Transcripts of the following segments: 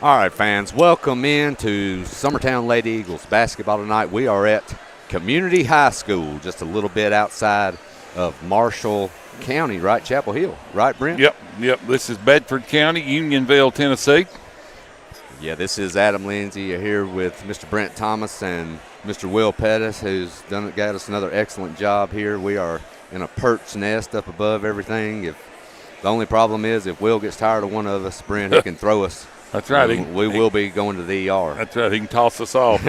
All right, fans, welcome in to Summertown Lady Eagles basketball tonight. We are at Community High School, just a little bit outside of Marshall County, right? Chapel Hill, right, Brent? Yep. This is Bedford County, Unionville, Tennessee. Yeah, this is Adam Lindsay here with Mr. Brent Thomas and Mr. Will Pettis, who's got us another excellent job here. We are in a perch nest up above everything. If the only problem is if Will gets tired of one of us, Brent, he can throw us. That's right. We will be going to the ER. That's right. He can toss us off.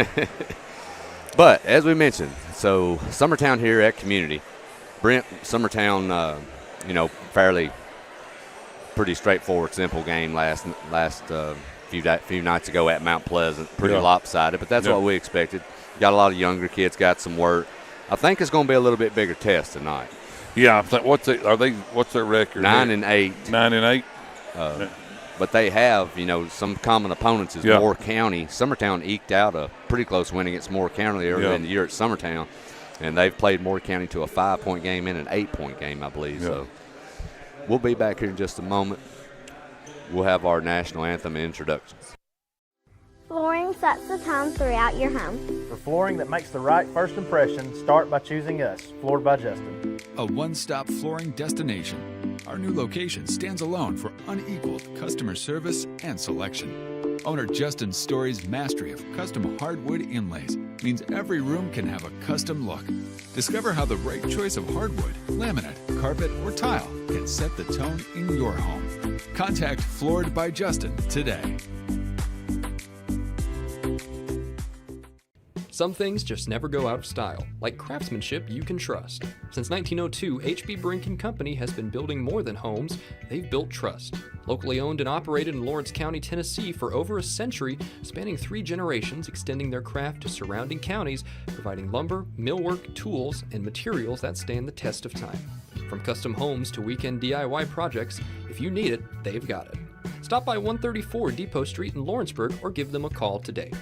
But as we mentioned, so Summertown here at Community. Brent, Summertown, fairly pretty straightforward, simple game last few nights ago at Mount Pleasant. Pretty lopsided, but that's what we expected. Got a lot of younger kids, got some work. I think it's going to be a little bit bigger test tonight. Yeah, I think what's their record? 9-8. 9-8. But they have, some common opponents is Moore County. Summertown eked out a pretty close win against Moore County earlier in the year at Summertown. And they've played Moore County to a 5-point game and an 8-point game, I believe. Yeah. So we'll be back here in just a moment. We'll have our national anthem introductions. Flooring sets the tone throughout your home. For flooring that makes the right first impression, start by choosing us, Floored by Justin. A one-stop flooring destination. Our new location stands alone for unequaled customer service and selection. Owner Justin Story's mastery of custom hardwood inlays means every room can have a custom look. Discover how the right choice of hardwood, laminate, carpet, or tile can set the tone in your home. Contact Floored by Justin today. Some things just never go out of style, like craftsmanship you can trust. Since 1902, H.B. Brink & Company has been building more than homes, they've built trust. Locally owned and operated in Lawrence County, Tennessee for over a century, spanning 3 generations, extending their craft to surrounding counties, providing lumber, millwork, tools, and materials that stand the test of time. From custom homes to weekend DIY projects, if you need it, they've got it. Stop by 134 Depot Street in Lawrenceburg or give them a call today.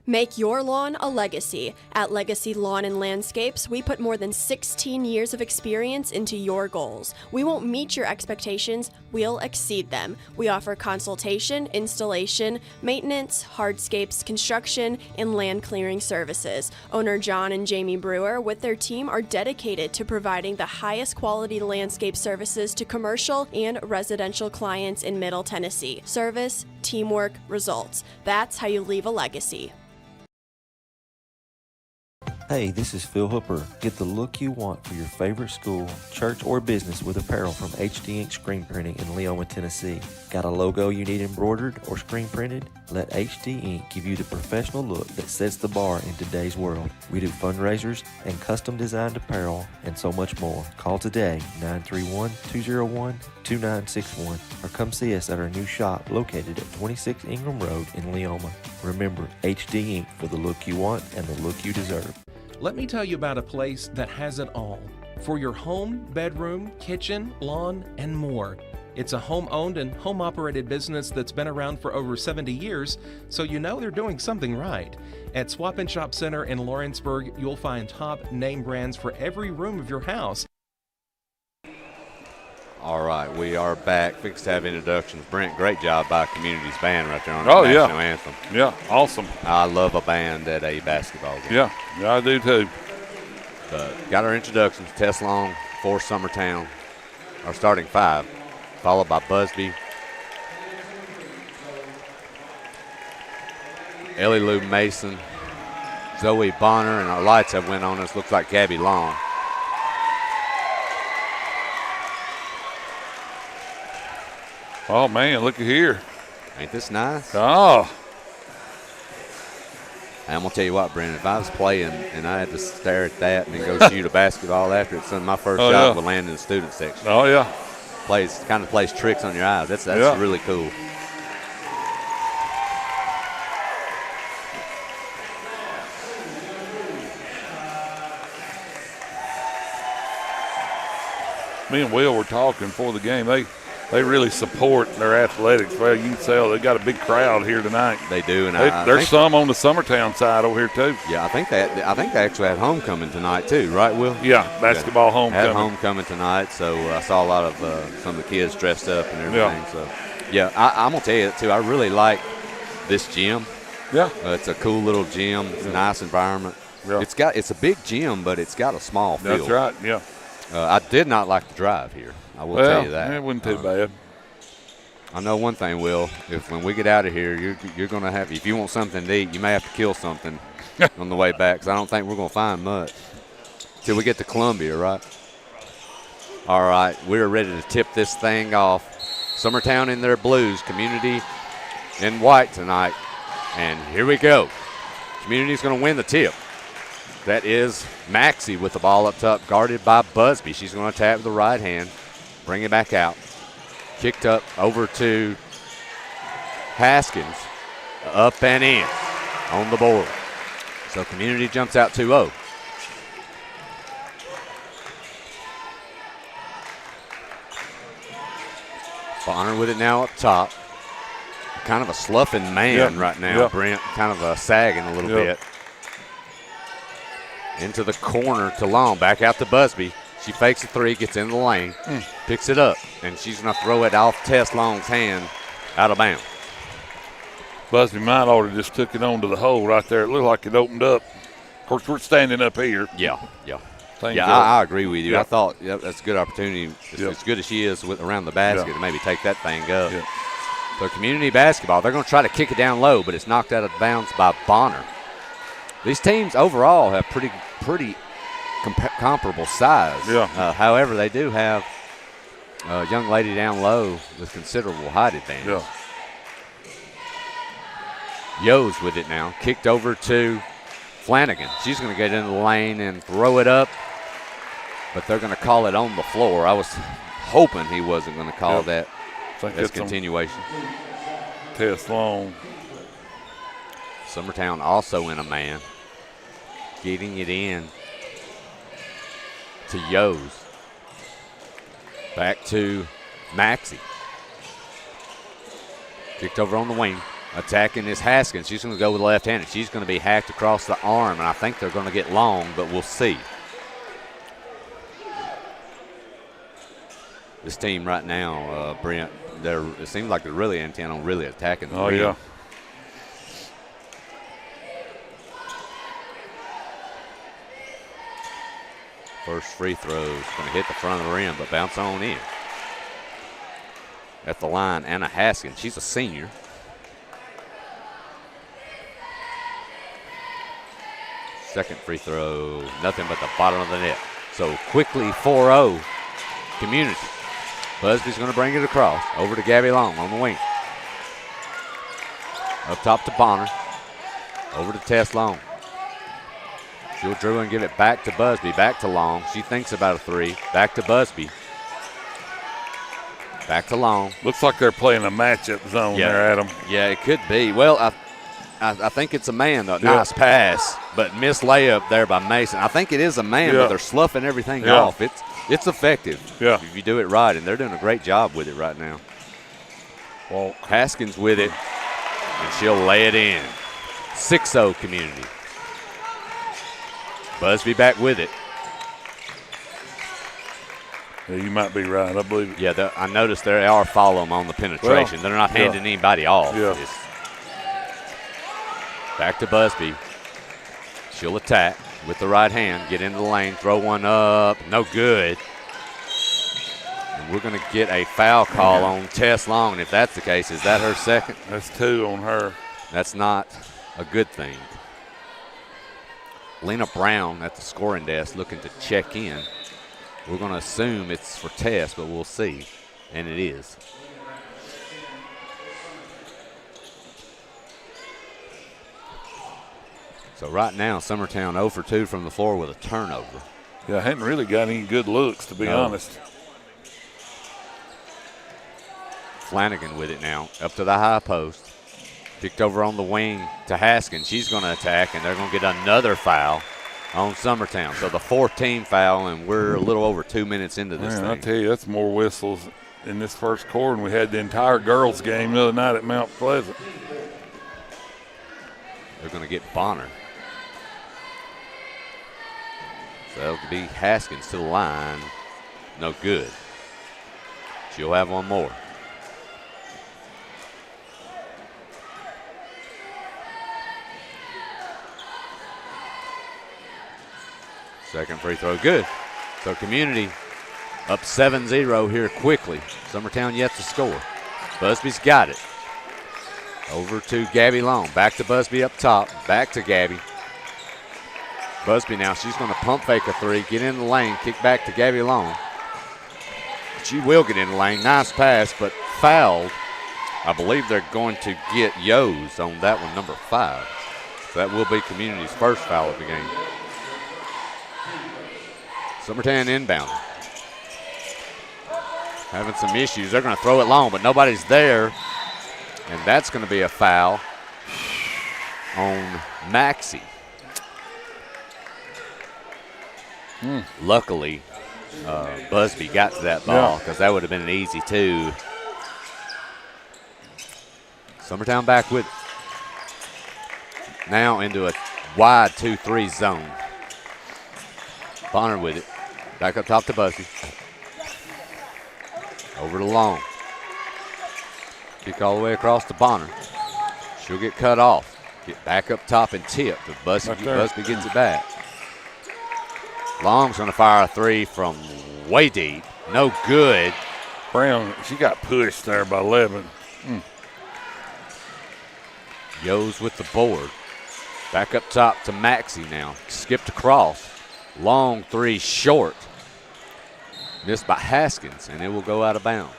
Make your lawn a legacy. At Legacy Lawn and Landscapes, we put more than 16 years of experience into your goals. We won't meet your expectations, we'll exceed them. We offer consultation, installation, maintenance, hardscapes, construction, and land clearing services. Owner John and Jamie Brewer with their team are dedicated to providing the highest quality landscape services to commercial and residential clients in Middle Tennessee. Service, teamwork, results. That's how you leave a legacy. Hey, this is Phil Hooper. Get the look you want for your favorite school, church, or business with apparel from HD Ink Screen Printing in Leoma, Tennessee. Got a logo you need embroidered or screen printed? Let HD Ink give you the professional look that sets the bar in today's world. We do fundraisers and custom designed apparel and so much more. Call today, 931-201-2961, or come see us at our new shop located at 26 Ingram Road in Leoma. Remember, HD Ink for the look you want and the look you deserve. Let me tell you about a place that has it all. For your home, bedroom, kitchen, lawn, and more. It's a home-owned and home-operated business that's been around for over 70 years, so you know they're doing something right. At Swap and Shop Center in Lawrenceburg, you'll find top name brands for every room of your house. All right, we are back. Fixed to have introductions. Brent, great job by Community's band right there on the national anthem. Yeah, awesome. I love a band at a basketball game. Yeah, I do too. Got our introductions. Tess Long for Summertown, our starting 5, followed by Busby, Ellie Lou Mason, Zoe Bonner, and our lights have went on us. Looks like Gabby Long. Oh, man, look at here. Ain't this nice? Oh. And I'm going to tell you what, Brandon, if I was playing and I had to stare at that and then go shoot a basketball after it, my first shot would land in the student section. Oh, yeah. Kind of plays tricks on your eyes. That's really cool. Me and Will were talking before the game. They really support their athletics. Well, you can tell they got a big crowd here tonight. They do, and there's some on the Summertown side over here too. Yeah, I think they actually had homecoming tonight too, right, Will? Yeah, basketball homecoming. Had homecoming tonight, so I saw a lot of some of the kids dressed up and everything. So, yeah, I'm gonna tell you too. I really like this gym. Yeah, it's a cool little gym. It's a nice environment. Yeah. It's a big gym, but it's got a small field. That's right. Yeah. I did not like the drive here. I will tell you that. It wasn't too bad. I know one thing, Will. If when we get out of here, you're going to have, if you want something to eat, you may have to kill something on the way back, because I don't think we're going to find much till we get to Columbia, right? All right, we're ready to tip this thing off. Summertown in their blues, Community in white tonight, and here we go. Community's going to win the tip. That is Maxie with the ball up top, guarded by Busby. She's going to tap with the right hand, bring it back out. Kicked up over to Haskins, up and in on the board. So Community jumps out 2-0. Bonner with it now up top. Kind of a sloughing man right now, Brent. Kind of sagging a little bit. Into the corner to Long, back out to Busby. She fakes a three, gets in the lane, picks it up, and she's going to throw it off Tess Long's hand out of bounds. Busby might ought to just took it onto the hole right there. It looked like it opened up. Of course, we're standing up here. I agree with you. I thought that's a good opportunity. As good as she is around the basket to maybe take that thing up. So Community basketball, they're going to try to kick it down low, but it's knocked out of bounds by Bonner. These teams overall have pretty comparable size. However, they do have a young lady down low with considerable height advantage. Yo's with it now. Kicked over to Flanagan. She's going to get into the lane and throw it up, but they're going to call it on the floor. I was hoping he wasn't going to call that as continuation. Tess Long. Summertown also in a man. Getting it in to Yo's. Back to Maxie. Kicked over on the wing. Attacking is Haskins. She's going to go with the left hand, and she's going to be hacked across the arm, and I think they're going to get Long, but we'll see. This team right now, Brent, it seems like they're really intent on really attacking the rim. Yeah. First free throw is going to hit the front of the rim, but bounce on in. At the line, Anna Haskins. She's a senior. Second free throw, nothing but the bottom of the net. So quickly 4-0 Community. Busby's going to bring it across. Over to Gabby Long on the wing. Up top to Bonner. Over to Tess Long. She'll drill and give it back to Busby. Back to Long. She thinks about a three. Back to Busby. Back to Long. Looks like they're playing a matchup zone there, Adam. Yeah, it could be. Well, I think it's a man, though. Nice pass, but missed layup there by Mason. I think it is a man, but they're sloughing everything off. It's effective if you do it right, and they're doing a great job with it right now. Well, Haskins with it, and she'll lay it in. 6-0 Community. Busby back with it. Yeah, you might be right. I believe it. Yeah, I noticed they are following them on the penetration. They're not handing anybody off. Back to Busby. She'll attack with the right hand. Get into the lane. Throw one up. No good. And we're going to get a foul call on Tess Long. And if that's the case, is that her second? That's 2 on her. That's not a good thing. Lena Brown at the scoring desk looking to check in. We're going to assume it's for Tess, but we'll see. And it is. So right now, Summertown 0 for 2 from the floor with a turnover. Yeah, I hadn't really got any good looks, to be honest. Flanagan with it now, up to the high post. Kicked over on the wing to Haskins. She's going to attack, and they're going to get another foul on Summertown. So the 4th team foul, and we're a little over 2 minutes into this thing. I tell you, that's more whistles in this first quarter, and we had the entire girls' game the other night at Mount Pleasant. They're going to get Bonner. So that'll be Haskins to the line. No good. She'll have one more. Second free throw, good. So Community up 7-0 here quickly. Summertown yet to score. Busby's got it. Over to Gabby Long. Back to Busby up top. Back to Gabby. Busby now, she's going to pump fake a three, get in the lane, kick back to Gabby Long. She will get in the lane. Nice pass, but fouled. I believe they're going to get Yos on that one, number 5. So that will be Community's first foul of the game. Summertown inbound. Having some issues. They're going to throw it long, but nobody's there. And that's going to be a foul on Maxie. Luckily, Busby got to that ball because that would have been an easy 2. Summertown back with it. Now into a wide 2-3 zone. Bonner with it. Back up top to Busby. Over to Long. Kick all the way across to Bonner. She'll get cut off. Get back up top and tip. But Busby gets it back. Long's going to fire a 3 from way deep. No good. Brown, she got pushed there by 11. Yos with the board. Back up top to Maxie now. Skipped across. Long 3 short. Missed by Haskins, and it will go out of bounds.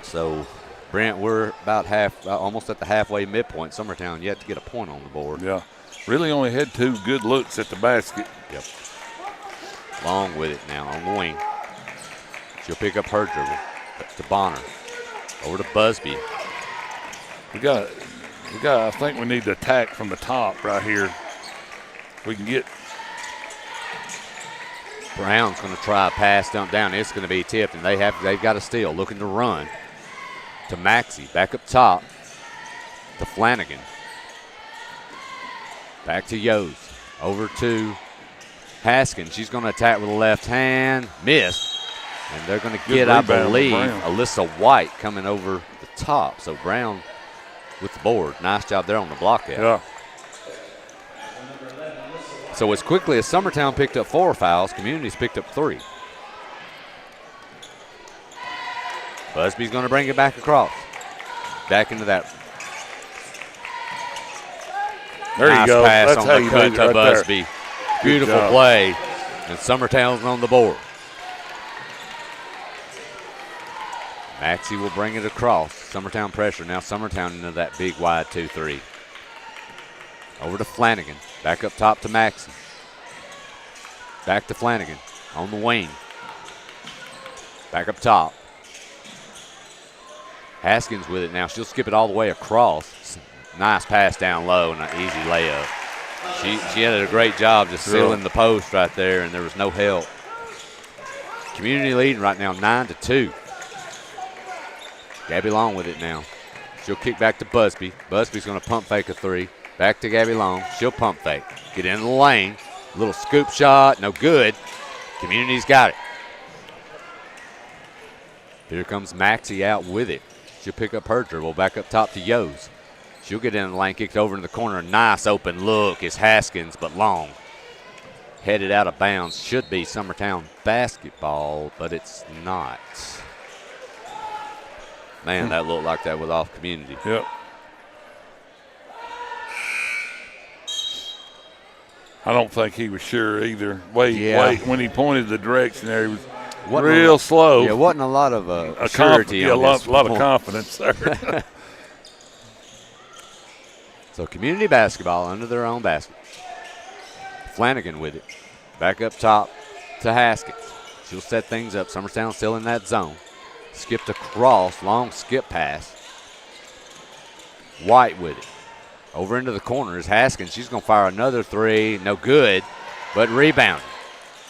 So, Brent, we're about almost at the halfway midpoint. Summertown yet to get a point on the board. Yeah. Really only had 2 good looks at the basket. Yep. Long with it now on the wing. She'll pick up her dribble. To Bonner. Over to Busby. I think we need to attack from the top right here. We can get. Brown's going to try a pass dump down. It's going to be tipped, and they've got a steal. Looking to run to Maxie. Back up top to Flanagan. Back to Yos. Over to Haskins. She's going to attack with the left hand. Missed. And they're going to get, I believe, Alyssa White coming over the top. So Brown with the board. Nice job there on the block out. Yeah. So as quickly as Summertown picked up 4 fouls, Community's picked up 3. Busby's going to bring it back across. Back into that. There nice you go. Pass That's on how the you cut do it to right Busby. there. Beautiful play. And Summertown's on the board. Maxie will bring it across. Summertown pressure. Now Summertown into that big wide 2-3. Over to Flanagan. Back up top to Maxie. Back to Flanagan on the wing. Back up top. Haskins with it now. She'll skip it all the way across. Nice pass down low and an easy layup. She did a great job just sealing the post right there, and there was no help. Community leading right now 9-2. Gabby Long with it now. She'll kick back to Busby. Busby's going to pump fake a 3. Back to Gabby Long. She'll pump fake. Get in the lane. Little scoop shot. No good. Community's got it. Here comes Maxie out with it. She'll pick up her dribble. Back up top to Yos. She'll get in the lane. Kicked over in the corner. Nice open look. It's Haskins, but Long. Headed out of bounds. Should be Summertown basketball, but it's not. Man, that looked like that was off Community. Yep. I don't think he was sure either. Wait. When he pointed the direction there, he was real slow. Yeah, wasn't a lot of surety on this. A lot of confidence there. So Community basketball under their own basket. Flanagan with it. Back up top to Haskins. She'll set things up. Summertown still in that zone. Skipped across. Long skip pass. White with it. Over into the corner is Haskins. She's going to fire another 3. No good, but rebound.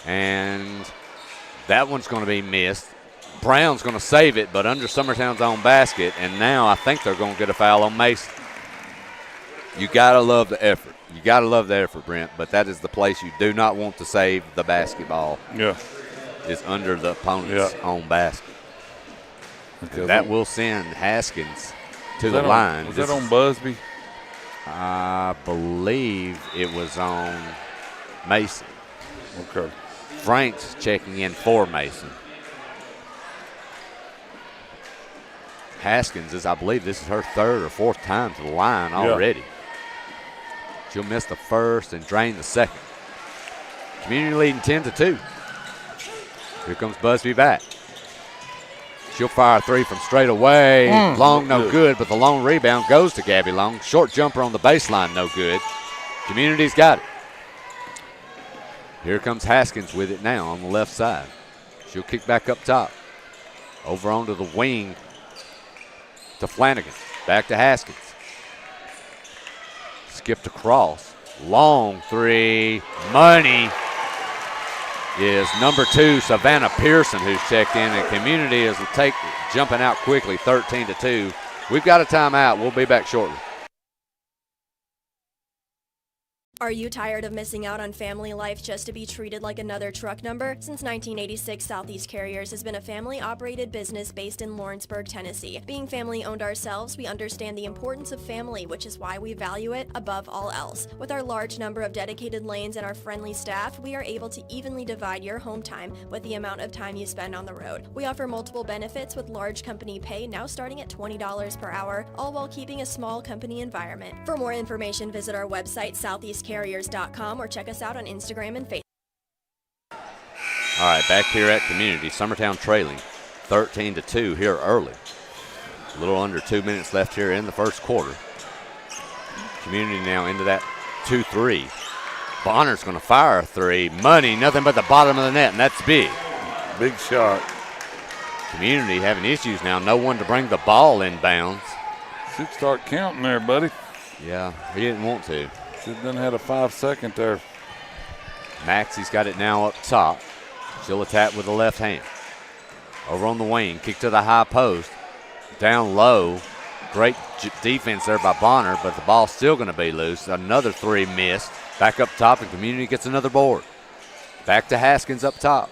And That one's going to be missed. Brown's going to save it, but under Summertown's own basket, and now I think they're going to get a foul on Mason. You got to love the effort. You got to love the effort, Brent, but that is the place you do not want to save the basketball. Yeah. Is under the opponent's own basket. Okay. That will send Haskins to the line. Was that on Busby? I believe it was on Mason. Okay. Frank's checking in for Mason. Haskins is, I believe, this is her third or fourth time to the line already. She'll miss the first and drain the second. Community leading 10-2. Here comes Busby back. She'll fire a three from straight away. Long, no good, but the long rebound goes to Gabby Long. Short jumper on the baseline, no good. Community's got it. Here comes Haskins with it now on the left side. She'll kick back up top. Over onto the wing to Flanagan. Back to Haskins. Skipped across. Long three. Money is number 2, Savannah Pearson, who's checked in, and Community is jumping out quickly, 13-2. We've got a timeout. We'll be back shortly. Are you tired of missing out on family life just to be treated like another truck number? Since 1986, Southeast Carriers has been a family-operated business based in Lawrenceburg, Tennessee. Being family-owned ourselves, we understand the importance of family, which is why we value it above all else. With our large number of dedicated lanes and our friendly staff, we are able to evenly divide your home time with the amount of time you spend on the road. We offer multiple benefits with large company pay now starting at $20 per hour, all while keeping a small company environment. For more information, visit our website, southeastcarriers.com, or check us out on Instagram and Facebook. All right, back here at Community, Summertown trailing 13-2 here early. A little under 2 minutes left here in the first quarter. Community now into that 2-3. Bonner's going to fire a three. Money, nothing but the bottom of the net, and that's big. Big shot. Community having issues now. No one to bring the ball inbounds. Should start counting there, buddy. Yeah, he didn't want to. Should have done had a 5-second there. Maxie's got it now up top. She'll attack with the left hand. Over on the wing, kick to the high post. Down low. Great defense there by Bonner, but the ball's still going to be loose. Another three missed. Back up top, and Community gets another board. Back to Haskins up top.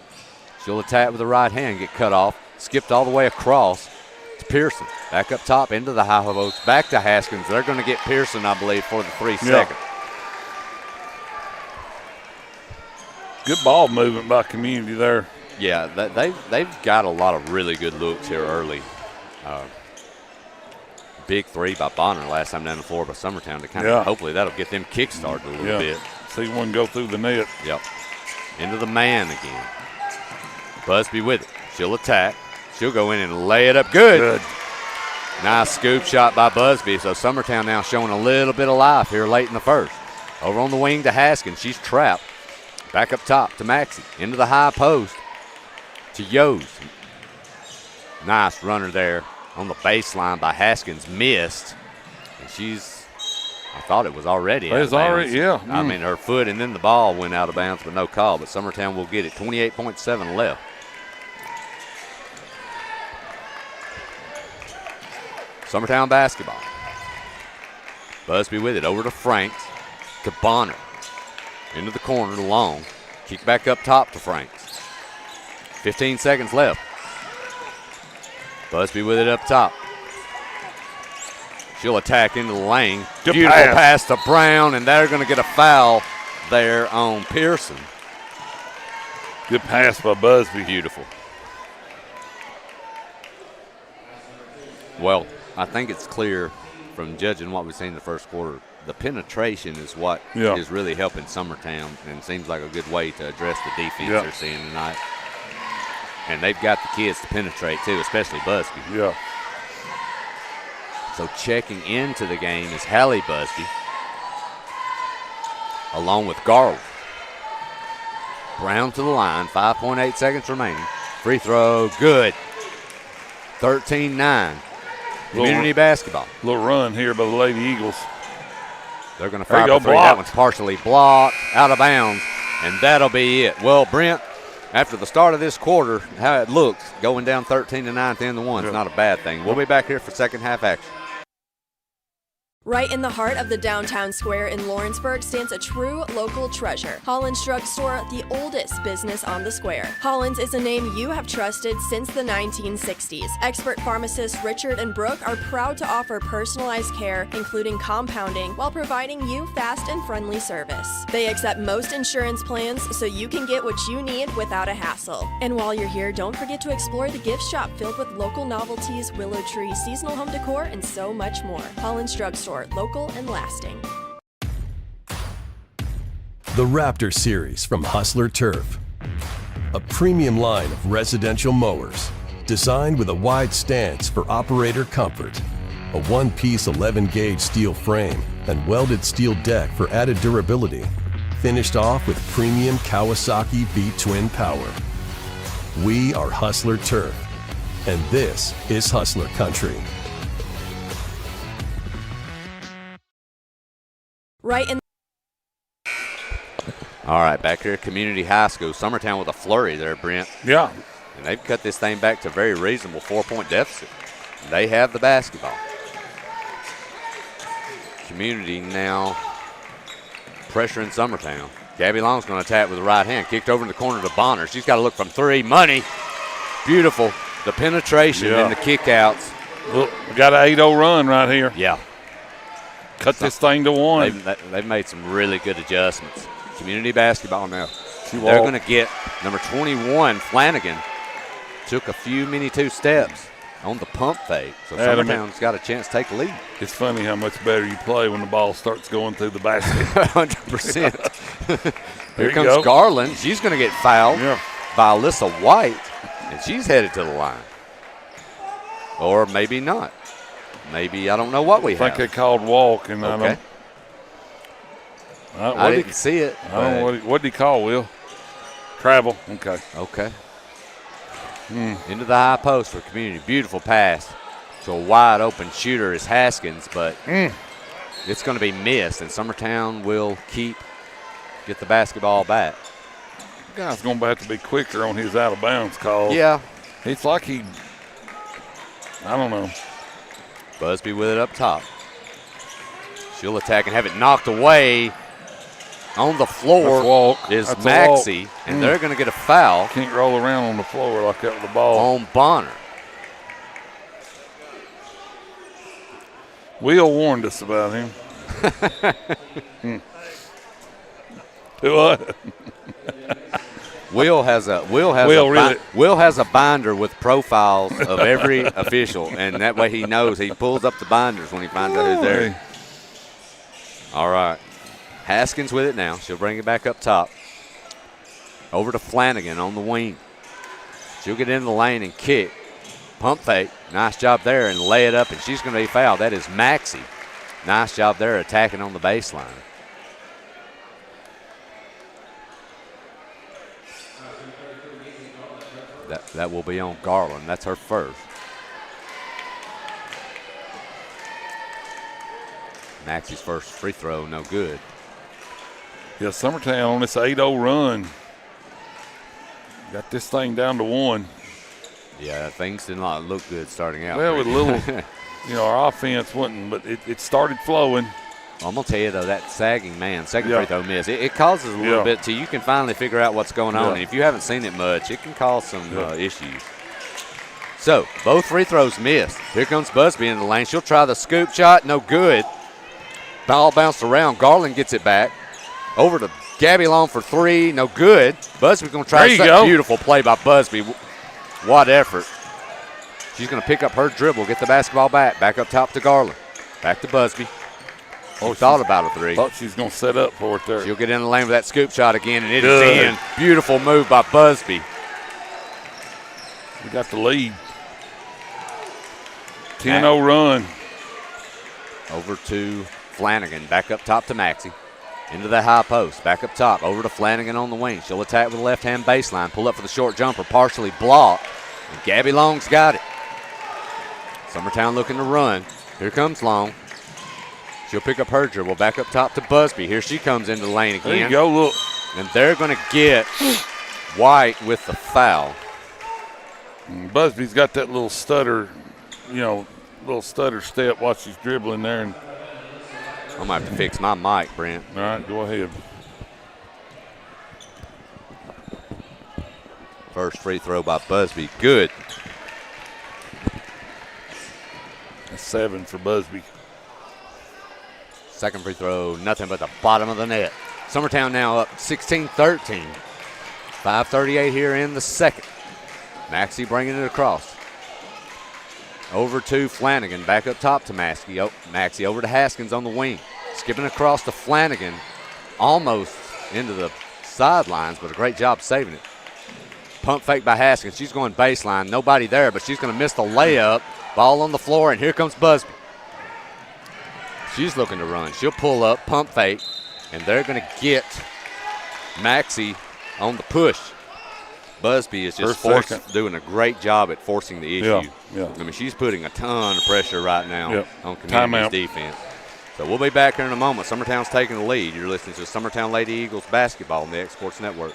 She'll attack with the right hand, get cut off. Skipped all the way across to Pearson. Back up top into the high post. Back to Haskins. They're going to get Pearson, I believe, for the 3 seconds. Good ball movement by Community there. Yeah, they've got a lot of really good looks here early. Big three by Bonner last time down the floor by Summertown to kind of hopefully that'll get them kick-started a little bit. See one go through the net. Yep. Into the man again. Busby with it. She'll attack. She'll go in and lay it up. Good. Nice scoop shot by Busby. So Summertown now showing a little bit of life here late in the first. Over on the wing to Haskins. She's trapped. Back up top to Maxie. Into the high post to Yos. Nice runner there on the baseline by Haskins. Missed. And I thought it was already out of bounds. I mean, her foot and then the ball went out of bounds, but no call. But Summertown will get it. 28.7 left. Summertown basketball. Busby with it. Over to Franks. To Bonner. Into the corner, long. Kick back up top to Franks. 15 seconds left. Busby with it up top. She'll attack into the lane. Good Beautiful pass to Brown, and they're going to get a foul there on Pearson. Good pass by Busby. Beautiful. Well, I think it's clear from judging what we've seen in the first quarter, the penetration is what is really helping Summertown, and seems like a good way to address the defense they're seeing tonight. And they've got the kids to penetrate too, especially Busby. Yeah. So checking into the game is Hallie Busby, along with Garland. Brown to the line, 5.8 seconds remaining. Free throw, good. 13-9. Community basketball. Little run here by the Lady Eagles. They're going to fire the three. That one's partially blocked, out of bounds, and that'll be it. Well, Brent, after the start of this quarter, how it looks, going down 13-9 at the end of the one is not a bad thing. We'll be back here for second half action. Right in the heart of the downtown square in Lawrenceburg stands a true local treasure. Holland's Drugstore, the oldest business on the square. Holland's is a name you have trusted since the 1960s. Expert pharmacists Richard and Brooke are proud to offer personalized care, including compounding, while providing you fast and friendly service. They accept most insurance plans, so you can get what you need without a hassle. And while you're here, don't forget to explore the gift shop filled with local novelties, willow tree, seasonal home decor, and so much more. Holland's Drugstore. Local and lasting. The Raptor Series from Hustler Turf. A premium line of residential mowers designed with a wide stance for operator comfort. A one-piece 11-gauge steel frame and welded steel deck for added durability. Finished off with premium Kawasaki V-twin power. We are Hustler Turf, and this is Hustler Country. Right in. All right, back here at Community High School. Summertown with a flurry there, Brent. Yeah. And they've cut this thing back to a very reasonable 4-point deficit. They have the basketball. Community now pressuring Summertown. Gabby Long's going to attack with the right hand. Kicked over in the corner to Bonner. She's got to look from three. Money. Beautiful. The penetration and the kickouts. Look, we got an 8-0 run right here. Yeah. Cut this thing to one. They've made some really good adjustments. Community basketball now. They're going to get number 21, Flanagan. Took a few mini two steps on the pump fake. So Summertown's got a chance to take the lead. It's funny how much better you play when the ball starts going through the basket. 100%. Here comes Garland. She's going to get fouled by Alyssa White, and she's headed to the line. Or maybe not. Maybe, I don't know what we have. I think they called walk, and okay. I didn't see it. I don't know what did he call, Will? Travel. Okay. Okay. Into the high post for Community. Beautiful pass to a wide open shooter is Haskins, but it's going to be missed, and Summertown will get the basketball back. The guy's going to have to be quicker on his out of bounds call. Yeah. It's like I don't know. Busby with it up top. She'll attack and have it knocked away. On the floor is Maxie, and they're going to get a foul. Can't roll around on the floor like that with the ball. On Bonner. Will warned us about him. What? Will has a binder with profiles of every official, and that way he knows. He pulls up the binders when he finds out who's there. All right. Haskins with it now. She'll bring it back up top. Over to Flanagan on the wing. She'll get into the lane and kick. Pump fake. Nice job there and lay it up, and she's going to be fouled. That is Maxie. Nice job there attacking on the baseline. That will be on Garland. That's her first. Maxie's first free throw, no good. Yeah, Summertown on this 8-0 run. Got this thing down to one. Yeah, things did not look good starting out. Well, with a little, our offense wasn't, but it started flowing. I'm going to tell you, though, that sagging second free throw miss, it causes a little bit till you can finally figure out what's going on. And if you haven't seen it much, it can cause some issues. So, both free throws missed. Here comes Busby in the lane. She'll try the scoop shot. No good. Ball bounced around. Garland gets it back. Over to Gabby Long for three. No good. Busby's going to try a beautiful play by Busby. What effort. She's going to pick up her dribble, get the basketball back. Back up top to Garland. Back to Busby. She thought about a three. Thought she was going to set up for it there. She'll get in the lane with that scoop shot again, and it is in. Beautiful move by Busby. We got the lead. 10-0 run. Over to Flanagan. Back up top to Maxie. Into the high post. Back up top. Over to Flanagan on the wing. She'll attack with the left-hand baseline. Pull up for the short jumper. Partially blocked. And Gabby Long's got it. Summertown looking to run. Here comes Long. She'll pick up her dribble. Back up top to Busby. Here she comes into the lane again. There you go, look. And they're going to get White with the foul. Busby's got that little stutter, little stutter step while she's dribbling there. And I'm going to have to fix my mic, Brent. all right, go ahead. First free throw by Busby. Good. That's 7 for Busby. Second free throw, nothing but the bottom of the net. Summertown now up 16-13. 5:38 here in the second. Maxey bringing it across. Over to Flanagan, back up top to Maxey. Maxey over to Haskins on the wing. Skipping across to Flanagan, almost into the sidelines, but a great job saving it. Pump fake by Haskins. She's going baseline. Nobody there, but she's going to miss the layup. Ball on the floor, and here comes Busby. She's looking to run. She'll pull up, pump fake, and they're going to get Maxey on the push. Busby is just doing a great job at forcing the issue. Yeah. I mean, she's putting a ton of pressure right now on Community's Timeout. defense. So we'll be back here in a moment. Summertown's taking the lead. You're listening to Summertown Lady Eagles basketball on the X Sports Network.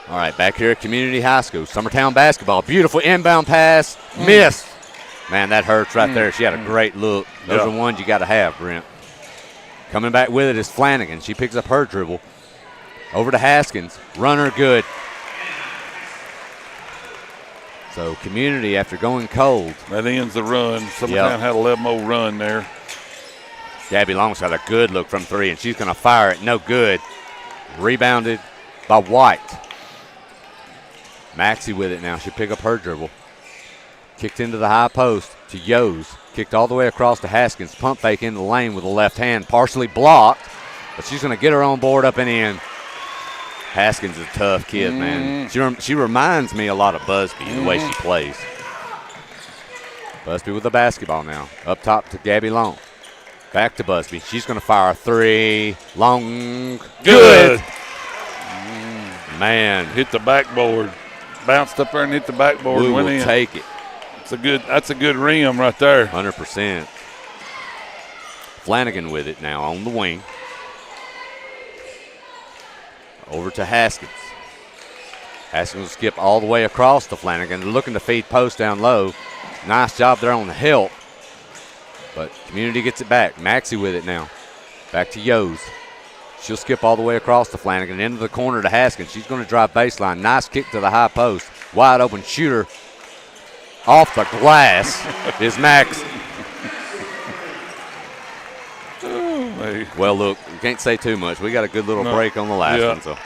All right, back here at Community High School, Summertown basketball. Beautiful inbound pass, missed. Man, that hurts right there. She had a great look. Those are ones you got to have, Brent. Coming back with it is Flanagan. She picks up her dribble. Over to Haskins. Runner good. So Community, after going cold. That ends the run. Summertown had a 11-0 run there. Gabby Long's got a good look from three, and she's going to fire it. No good. Rebounded by White. Maxey with it now. She'll pick up her dribble. Kicked into the high post to Yos. Kicked all the way across to Haskins. Pump fake in the lane with the left hand. Partially blocked, but she's going to get her on board up and in. Haskins is a tough kid, man. She reminds me a lot of Busby, the way she plays. Busby with the basketball now. Up top to Gabby Long. Back to Busby. She's going to fire a three. Long. Good. Man. Hit the backboard. Bounced up there and hit the backboard. We and went will in. take it. That's a good rim right there. 100%. Flanagan with it now on the wing. Over to Haskins. Haskins will skip all the way across to Flanagan. They're looking to feed post down low. Nice job there on the help. But Community gets it back. Maxey with it now. Back to Yos. She'll skip all the way across to Flanagan. Into the corner to Haskins. She's going to drive baseline. Nice kick to the high post. Wide open shooter. Off the glass is Maxey. Well, look, you can't say too much. We got a good little break on the last one. So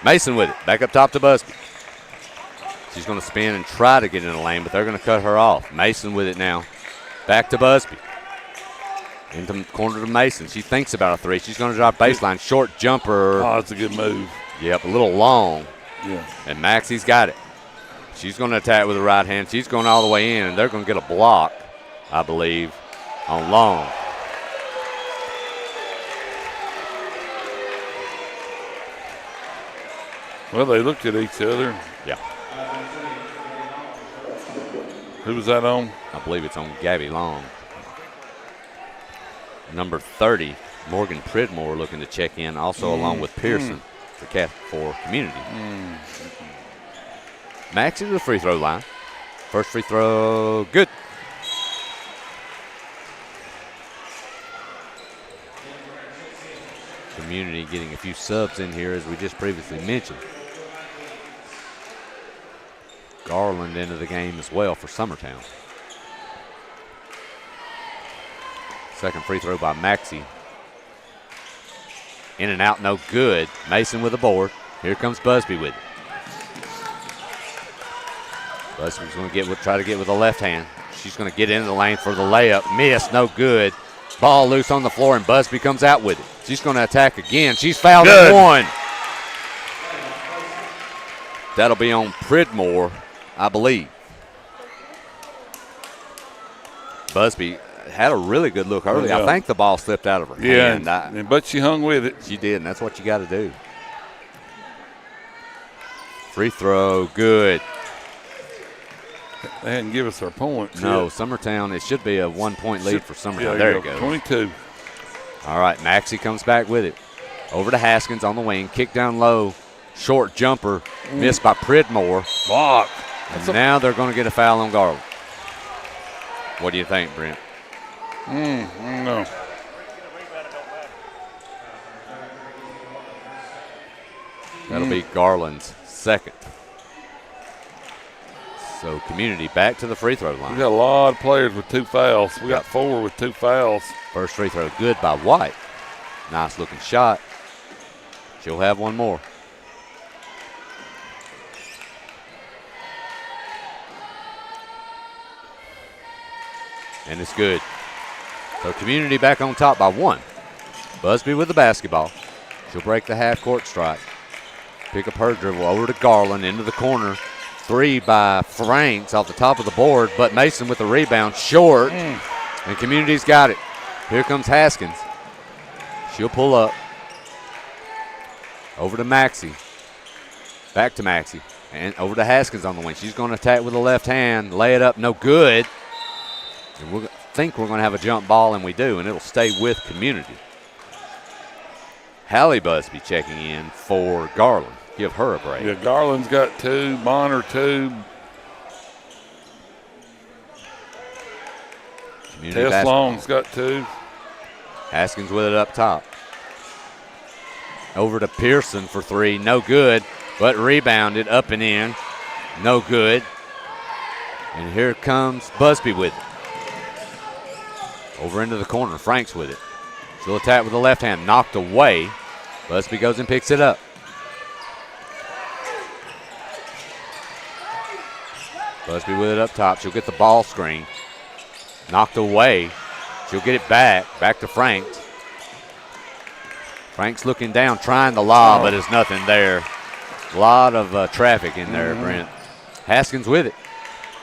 Mason with it. Back up top to Busby. She's going to spin and try to get in the lane, but they're going to cut her off. Mason with it now. Back to Busby. Into the corner to Mason. She thinks about a three. She's going to drop baseline. Short jumper. Oh, that's a good move. Yep, a little long. Yeah. And Maxey's got it. She's going to attack with the right hand. She's going all the way in, and they're going to get a block, I believe, on Long. Well, they looked at each other. Yeah. Who was that on? I believe it's on Gabby Long. Number 30, Morgan Pridmore, looking to check in, also along with Pearson for Community. Max is the free throw line. First free throw, good. Community getting a few subs in here, as we just previously mentioned. Garland into the game as well for Summertown. Second free throw by Maxey. In and out, no good. Mason with the board. Here comes Busby with it. Busby's going to try to get with the left hand. She's going to get into the lane for the layup. Miss, no good. Ball loose on the floor, and Busby comes out with it. She's going to attack again. She's fouled Good. at one. That'll be on Pridmore, I believe. Busby had a really good look early. Yeah. I think the ball slipped out of her hand. But she hung with it. She did, and that's what you got to do. Free throw, good. They hadn't give us our points. No, yet. Summertown, it should be a 1 point lead for Summertown. There it goes. 22. All right, Maxey comes back with it. Over to Haskins on the wing. Kick down low. Short jumper. Missed by Pridmore. Block. And now they're going to get a foul on Garland. What do you think, Brent? No. That'll be Garland's second. So Community back to the free throw line. We got a lot of players with 2 fouls. We got 4 with 2 fouls. First free throw good by White. Nice looking shot. She'll have one more. And it's good. So Community back on top by 1. Busby with the basketball. She'll break the half-court strike. Pick up her dribble over to Garland into the corner. 3 by Franks off the top of the board, but Mason with the rebound, short. And Community's got it. Here comes Haskins. She'll pull up. Over to Maxey. Back to Maxey. And over to Haskins on the wing. She's going to attack with the left hand. Lay it up, no good. And we think we're going to have a jump ball, and we do, and it'll stay with Community. Hallie Busby checking in for Garland. Give her a break. Yeah, Garland's got 2, Bonner 2. Tess Long's got 2. Haskins with it up top. Over to Pearson for 3, no good, but rebounded up and in, no good. And here comes Busby with it. Over into the corner, Franks with it. She'll attack with the left hand, knocked away. Busby goes and picks it up. Busby with it up top. She'll get the ball screen. Knocked away. She'll get it back to Franks. Franks looking down, trying the lob, but there's nothing there. A lot of traffic in there, Brent. Haskins with it.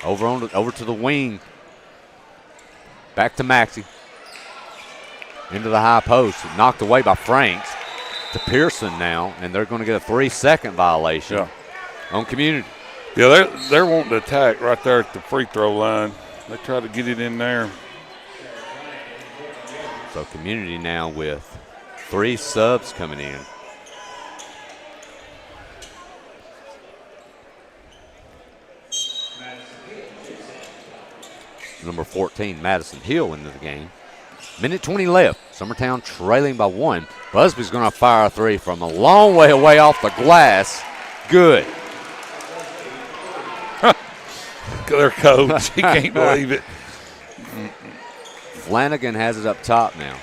Over to the wing. Back to Maxey. Into the high post. Knocked away by Franks. To Pearson now, and they're going to get a 3-second violation on Community. Yeah, they're wanting to attack right there at the free throw line. They try to get it in there. So Community now with 3 subs coming in. Number 14, Madison Hill into the game. Minute 20 left. Summertown trailing by 1. Busby's going to fire a 3 from a long way away off the glass. Good. Their coach, he can't believe it. Flanagan has it up top now.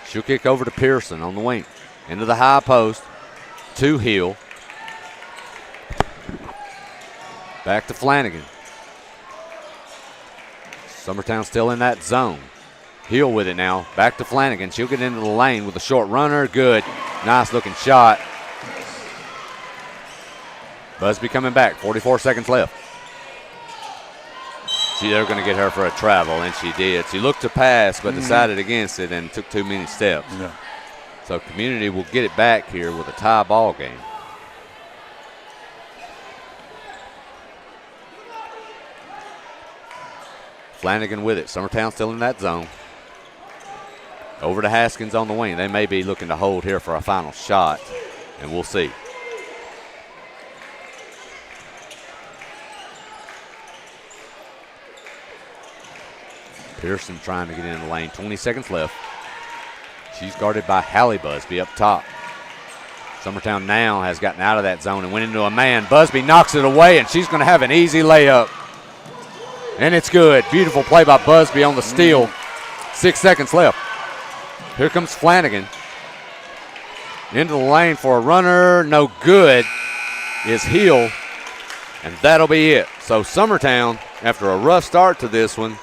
She'll kick over to Pearson on the wing. Into the high post. To Hill. Back to Flanagan. Summertown still in that zone. Hill with it now. Back to Flanagan. She'll get into the lane with a short runner. Good. Nice looking shot. Busby coming back. 44 seconds left. They're going to get her for a travel, and she did. She looked to pass, but decided against it and took too many steps. Yeah. So Community will get it back here with a tie ball game. Flanagan with it. Summertown still in that zone. Over to Haskins on the wing. They may be looking to hold here for a final shot, and we'll see. Pearson trying to get in the lane. 20 seconds left. She's guarded by Hallie Busby up top. Summertown now has gotten out of that zone and went into a man. Busby knocks it away, and she's going to have an easy layup. And it's good. Beautiful play by Busby on the steal. 6 seconds left. Here comes Flanagan. Into the lane for a runner. No good is Hill. And that'll be it. So Summertown, after a rough start to this one,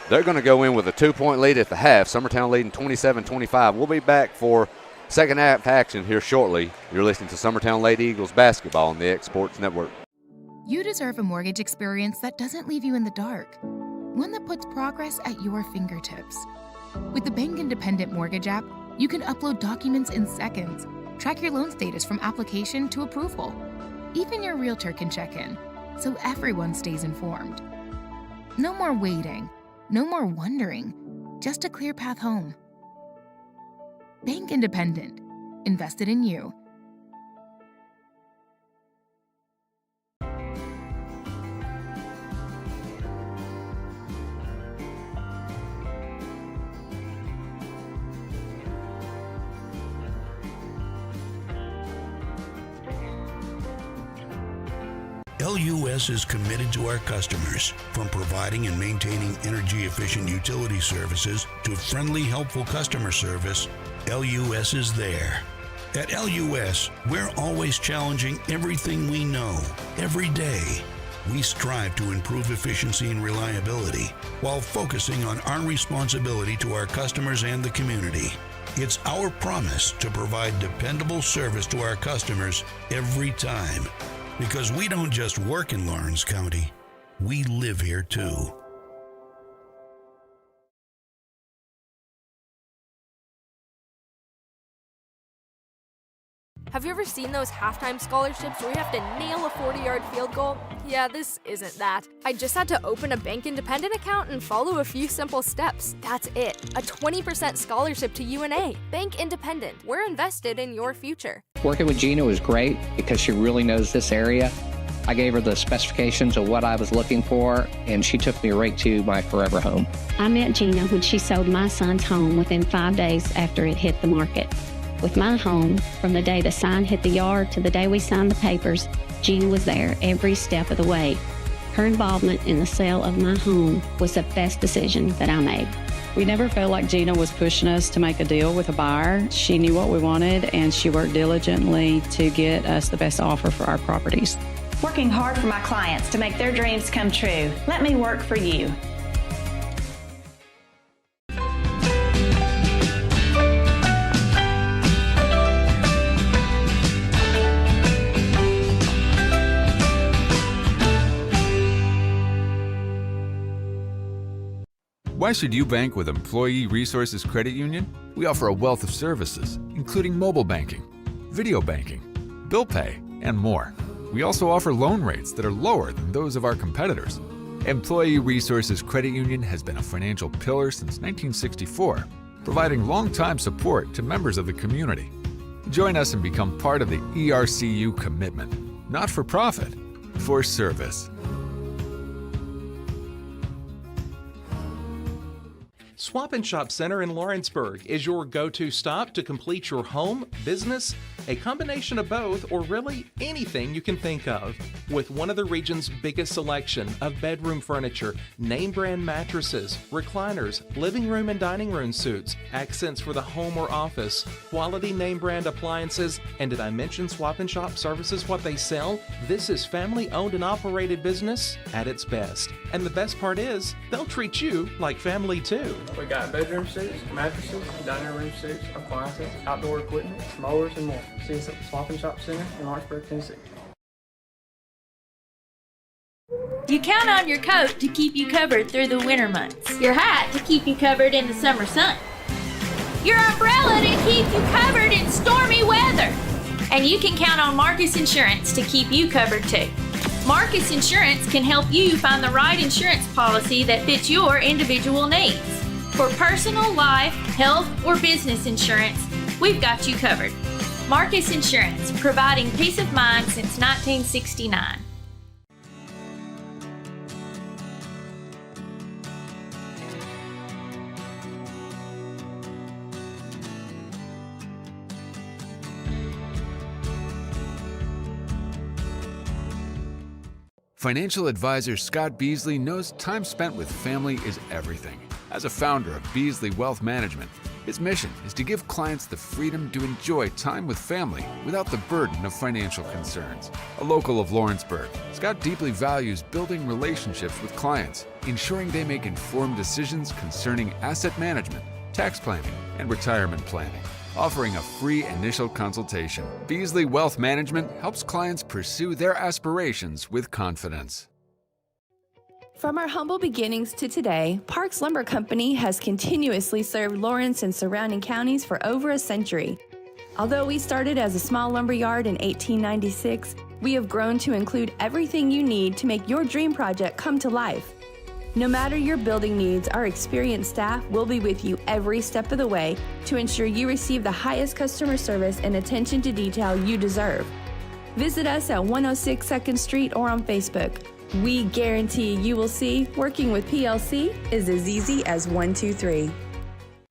They're going to go in with a 2-point lead at the half. Summertown leading 27-25. We'll be back for second half action here shortly. You're listening to Summertown Lady Eagles basketball on the X Sports Network. You deserve a mortgage experience that doesn't leave you in the dark. One that puts progress at your fingertips. With the Bank Independent Mortgage app, you can upload documents in seconds, track your loan status from application to approval. Even your realtor can check in, so everyone stays informed. No more waiting, no more wondering, just a clear path home. Bank Independent, invested in you. LUS is committed to our customers, from providing and maintaining energy-efficient utility services to friendly, helpful customer service. LUS is there. At LUS, we're always challenging everything we know, every day. We strive to improve efficiency and reliability while focusing on our responsibility to our customers and the community. It's our promise to provide dependable service to our customers every time. Because we don't just work in Lawrence County, we live here too. Have you ever seen those halftime scholarships where you have to nail a 40-yard field goal? Yeah, this isn't that. I just had to open a Bank Independent account and follow a few simple steps. That's it. A 20% scholarship to UNA. Bank Independent. We're invested in your future. Working with Gina was great because she really knows this area. I gave her the specifications of what I was looking for, and she took me right to my forever home. I met Gina when she sold my son's home within 5 days after it hit the market. With my home, from the day the sign hit the yard to the day we signed the papers, Gina was there every step of the way. Her involvement in the sale of my home was the best decision that I made. We never felt like Gina was pushing us to make a deal with a buyer. She knew what we wanted, and she worked diligently to get us the best offer for our properties. Working hard for my clients to make their dreams come true. Let me work for you. Why should you bank with Employee Resources Credit Union? We offer a wealth of services, including mobile banking, video banking, bill pay, and more. We also offer loan rates that are lower than those of our competitors. Employee Resources Credit Union has been a financial pillar since 1964, providing long-time support to members of the community. Join us and become part of the ERCU commitment, not for profit, for service. Swap and Shop Center in Lawrenceburg is your go-to stop to complete your home, business, a combination of both, or really anything you can think of. With one of the region's biggest selection of bedroom furniture, name brand mattresses, recliners, living room and dining room suites, accents for the home or office, quality name brand appliances, and did I mention Swap and Shop services what they sell? This is family owned and operated business at its best. And the best part is, they'll treat you like family too. We got bedroom suites, mattresses, dining room suites, appliances, outdoor equipment, mowers, and more. See us at the Swap and Shop Center in Lawrenceburg, Tennessee. You count on your coat to keep you covered through the winter months, your hat to keep you covered in the summer sun, your umbrella to keep you covered in stormy weather. And you can count on Marcus Insurance to keep you covered too. Marcus Insurance can help you find the right insurance policy that fits your individual needs. For personal, life, health, or business insurance, we've got you covered. Marcus Insurance, providing peace of mind since 1969. Financial advisor Scott Beasley knows time spent with family is everything. As a founder of Beasley Wealth Management, His mission is to give clients the freedom to enjoy time with family without the burden of financial concerns. A local of Lawrenceburg, Scott deeply values building relationships with clients, ensuring they make informed decisions concerning asset management, tax planning, and retirement planning. Offering a free initial consultation, Beasley Wealth Management helps clients pursue their aspirations with confidence. From our humble beginnings to today, Parks Lumber Company has continuously served Lawrence and surrounding counties for over a century. Although we started as a small lumber yard in 1896, we have grown to include everything you need to make your dream project come to life. No matter your building needs, our experienced staff will be with you every step of the way to ensure you receive the highest customer service and attention to detail you deserve. Visit us at 106 2nd Street or on Facebook. We guarantee you will see working with PLC is as easy as 1, 2, 3.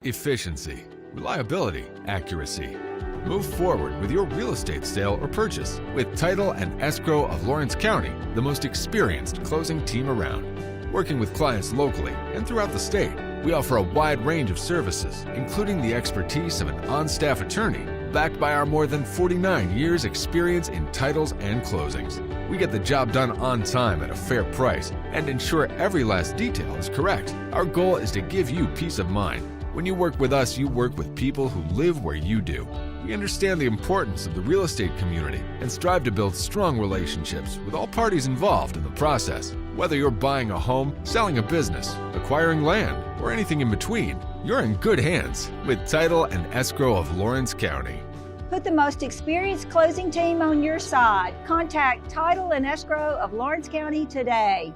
Efficiency, reliability, accuracy. Move forward with your real estate sale or purchase with Title and Escrow of Lawrence County, the most experienced closing team around. Working with clients locally and throughout the state, we offer a wide range of services, including the expertise of an on-staff attorney, backed by our more than 49 years' experience in titles and closings. We get the job done on time at a fair price and ensure every last detail is correct. Our goal is to give you peace of mind. When you work with us, you work with people who live where you do. We understand the importance of the real estate community and strive to build strong relationships with all parties involved in the process. Whether you're buying a home, selling a business, acquiring land, or anything in between, you're in good hands with Title and Escrow of Lawrence County. Put the most experienced closing team on your side. Contact Title and Escrow of Lawrence County today.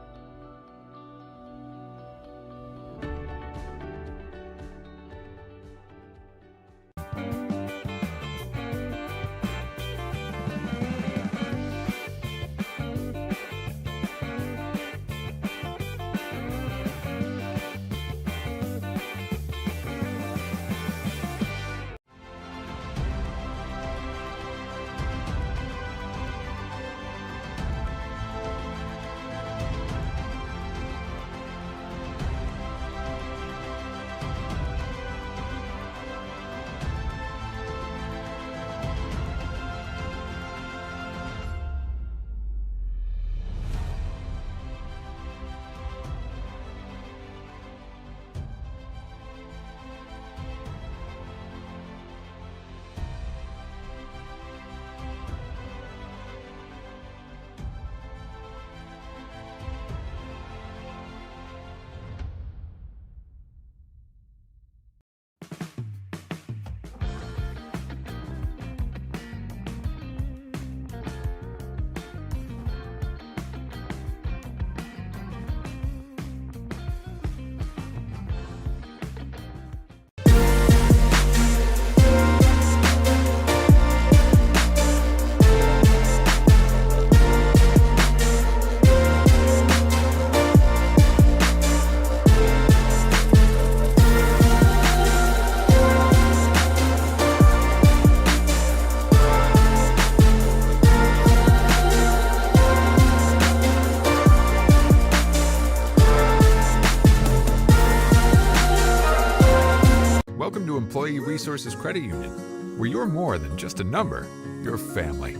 Welcome to Employee Resources Credit Union, where you're more than just a number, you're family.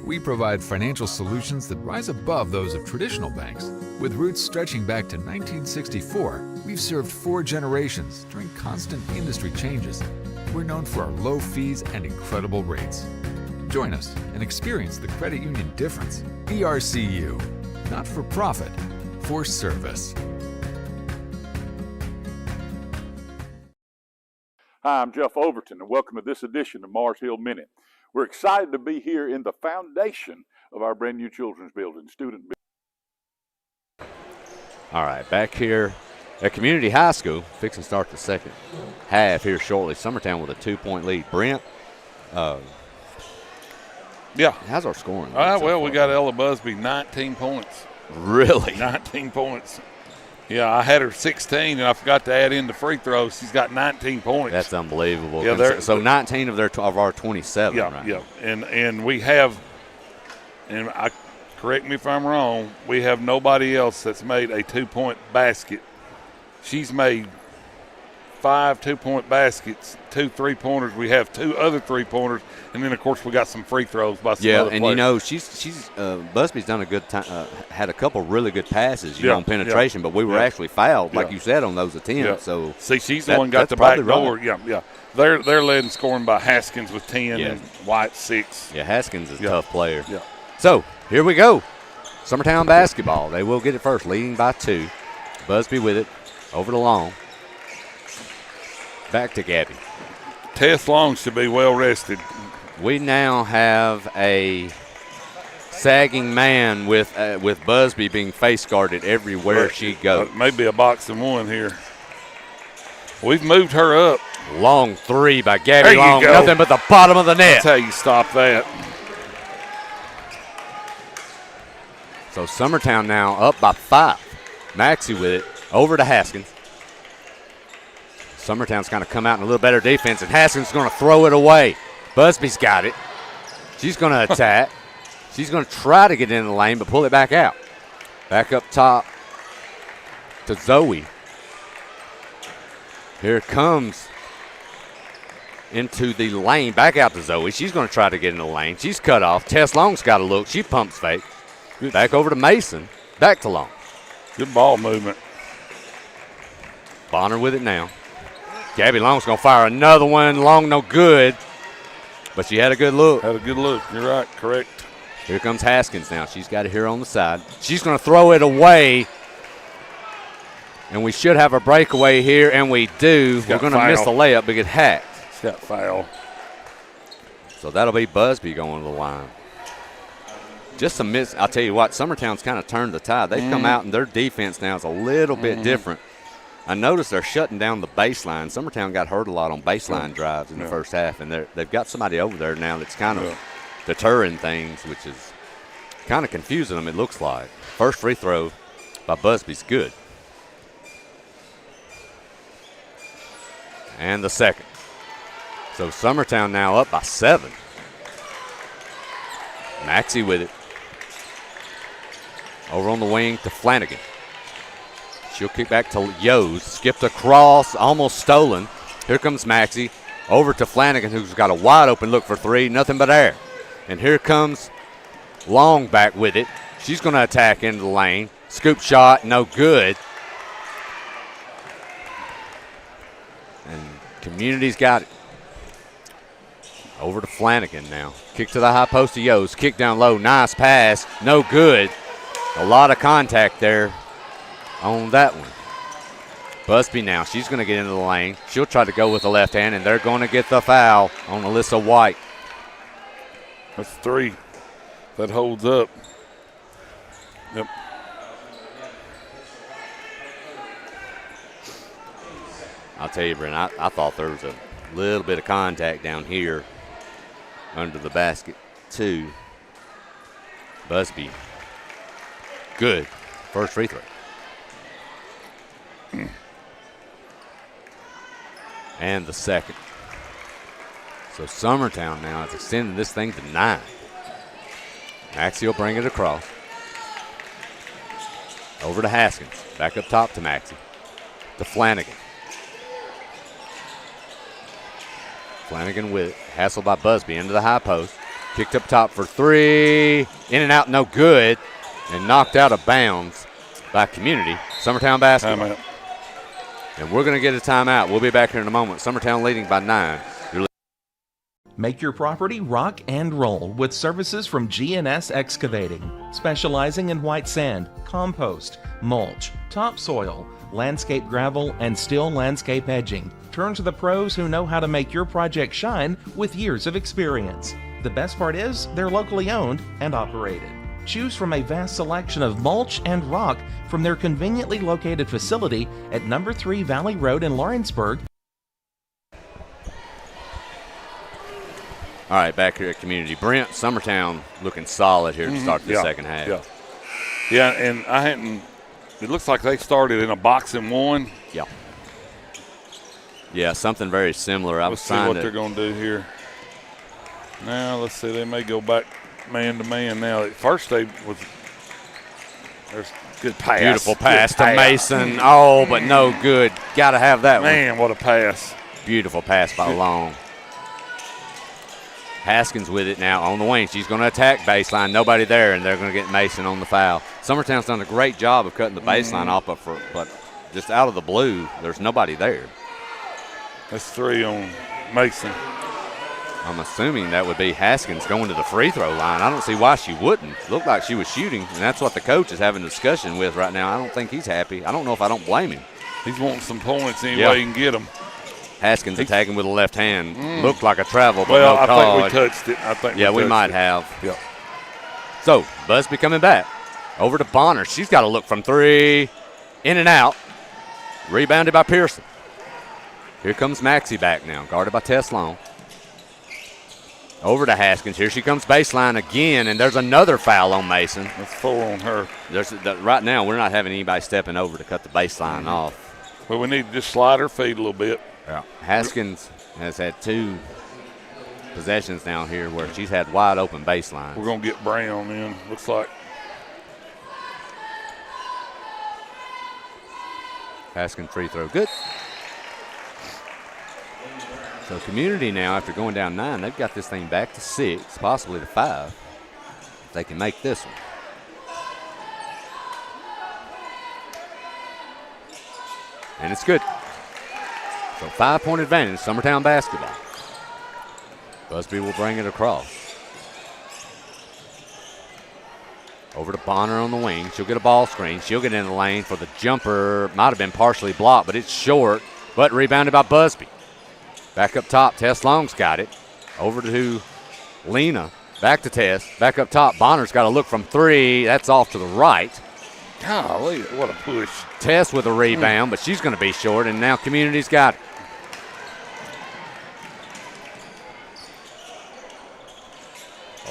We provide financial solutions that rise above those of traditional banks. With roots stretching back to 1964, we've served 4 generations during constant industry changes. We're known for our low fees and incredible rates. Join us and experience the credit union difference. ERCU, not for profit, for service. Hi, I'm Jeff Overton, and welcome to this edition of Mars Hill Minute. We're excited to be here in the foundation of our brand new children's building, student building. All right, back here at Community High School, fixing to start the second half here shortly. Summertown with a 2-point lead. Brent, yeah. How's our scoring? Well, we got Ella Busby 19 points. Really? 19 points. Yeah, I had her 16, and I forgot to add in the free throws. She's got 19 points. That's unbelievable. Yeah, so 19 of our 27, yeah, right? Yeah, and we have, and correct me if I'm wrong, we have nobody else that's made a 2-point basket. She's made 5 2-point baskets, 2 3-pointers. We have 2 other 3-pointers, and then of course we got some free throws by some other and players. you know she's Busby's done a good time. Had a couple really good passes, you know, on penetration, but we were actually fouled, like you said, on those attempts. So see, she's the one got the back door. Right. Yeah. They're led in scoring by Haskins with 10 and White 6. Yeah, Haskins is a tough player. Yeah. So here we go. Summertown basketball. They will get it first, leading by 2. Busby with it over to Long. Back to Gabby. Tess Long should be well rested. We now have a sagging man with Busby being face guarded everywhere she goes. Maybe a box and one here. We've moved her up. Long 3 by Gabby Long. Nothing but the bottom of the net. That's how you stop that. So Summertown now up by 5. Maxey with it over to Haskins. Summertown's kind of come out in a little better defense, and Haskins is going to throw it away. Busby's got it. She's going to attack. She's going to try to get in the lane, but pull it back out. Back up top to Zoe. Here comes into the lane. Back out to Zoe. She's going to try to get in the lane. She's cut off. Tess Long's got a look. She pumps fake. Back over to Mason. Back to Long. Good ball movement. Bonner with it now. Gabby Long's going to fire another one. Long no good. But she had a good look. Had a good look. You're right. Correct. Here comes Haskins now. She's got it here on the side. She's going to throw it away. And we should have a breakaway here, and we do. We're going to miss the layup, but get hacked. She's got foul. So that'll be Busby going to the line. Just a miss. I'll tell you what, Summertown's kind of turned the tide. They've come out, and their defense now is a little bit different. I noticed they're shutting down the baseline. Summertown got hurt a lot on baseline drives in the first half, and they've got somebody over there now that's kind of deterring things, which is kind of confusing them, it looks like. First free throw by Busby's good. And the second. So Summertown now up by 7. Maxey with it. Over on the wing to Flanagan. She'll kick back to Yos. Skipped across, almost stolen. Here comes Maxey. Over to Flanagan, who's got a wide open look for 3. Nothing but air. And here comes Long back with it. She's going to attack into the lane. Scoop shot, no good. And Community's got it. Over to Flanagan now. Kick to the high post to Yos. Kick down low. Nice pass. No good. A lot of contact there on that one. Busby now. She's going to get into the lane. She'll try to go with the left hand, and they're going to get the foul on Alyssa White. That's 3. That holds up. Yep. I'll tell you, Brent, I thought there was a little bit of contact down here under the basket, too. Busby. Good. First free throw. And the second. So Summertown now is extending this thing to 9. Maxey will bring it across. Over to Haskins. Back up top to Maxey. To Flanagan. Flanagan with it. Hassled by Busby into the high post. Kicked up top for 3. In and out, no good. And knocked out of bounds by Community. Summertown basketball. Timeout. And we're going to get a timeout. We'll be back here in a moment. Summertown leading by 9. Make your property rock and roll with services from G&S Excavating, specializing in white sand, compost, mulch, topsoil, landscape gravel, and steel landscape edging. Turn to the pros who know how to make your project shine with years of experience. The best part is they're locally owned and operated. Choose from a vast selection of mulch and rock from their conveniently located facility at number 3 Valley Road in Lawrenceburg. All right, back here at Community. Brent, Summertown looking solid here to start the second half. Yeah, and I hadn't – it looks like they started in a box and one. Yeah. Yeah, something very similar. Let's see what they're going to do here. Now, let's see. They may go back man to man now. At first, they was There's good pass. Beautiful pass Good to Mason. Oh, but no good. Got to have that one. Man, what a pass. Beautiful pass by Long. Haskins with it now on the wing. She's going to attack baseline. Nobody there, and they're going to get Mason on the foul. Summertown's done a great job of cutting the baseline off, but just out of the blue, there's nobody there. That's 3 on Mason. I'm assuming that would be Haskins going to the free throw line. I don't see why she wouldn't. Looked like she was shooting, and that's what the coach is having a discussion with right now. I don't think he's happy. I don't know if I don't blame him. He's wanting some points any way he can get them. Haskins attacking with a left hand. Looked like a travel, but well, no I call. think we touched it. Yeah, we might have. Yeah. So, Busby coming back. Over to Bonner. She's got to look from 3. In and out. Rebounded by Pearson. Here comes Maxie back now. Guarded by Tess Long. Over to Haskins. Here she comes baseline again, and there's another foul on Mason. That's 4 on her. Right now, we're not having anybody stepping over to cut the baseline off. Well, we need to just slide her feet a little bit. Yeah. Haskins has had 2 possessions now here where she's had wide open baseline. We're going to get Brown in, looks like. Haskins free throw. Good. So Community now, after going down 9, they've got this thing back to 6, possibly to 5. If they can make this one. And it's good. So 5-point advantage, Summertown basketball. Busby will bring it across. Over to Bonner on the wing. She'll get a ball screen. She'll get in the lane for the jumper. Might have been partially blocked, but it's short. But rebounded by Busby. Back up top, Tess Long's got it. Over to Lena. Back to Tess. Back up top. Bonner's got to look from 3. That's off to the right. Golly, what a push. Tess with a rebound, but she's going to be short, and now Community's got it.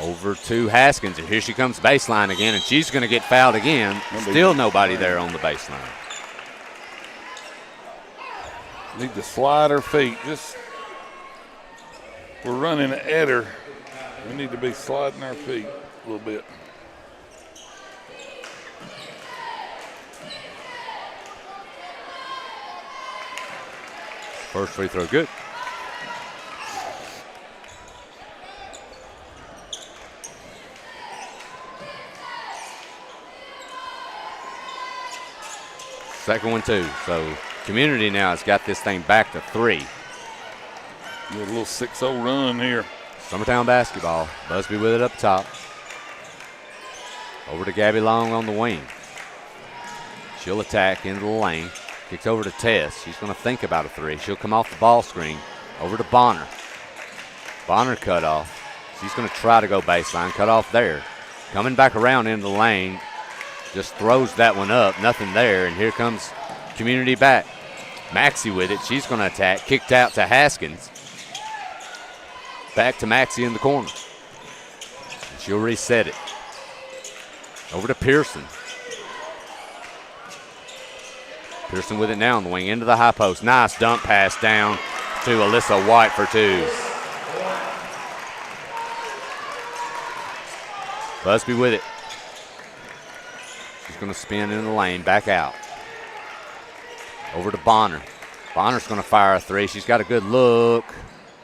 Over to Haskins, and here she comes baseline again, and she's going to get fouled again. Still nobody there on the baseline. Need to slide her feet. We're running at her. We need to be sliding our feet a little bit. First free throw, good. Second one, too. So Community now has got this thing back to 3. Get a little 6-0 run here. Summertown basketball. Busby with it up top. Over to Gabby Long on the wing. She'll attack into the lane. Kicks over to Tess. She's going to think about a 3. She'll come off the ball screen. Over to Bonner. Bonner cut off. She's going to try to go baseline. Cut off there. Coming back around into the lane. Just throws that one up. Nothing there. And here comes Community back. Maxie with it. She's going to attack. Kicked out to Haskins. Back to Maxie in the corner. And she'll reset it. Over to Pearson. Pearson with it now on the wing into the high post. Nice dunk pass down to Alyssa White for 2. Busby with it. She's going to spin in the lane, back out. Over to Bonner. Bonner's going to fire a 3. She's got a good look,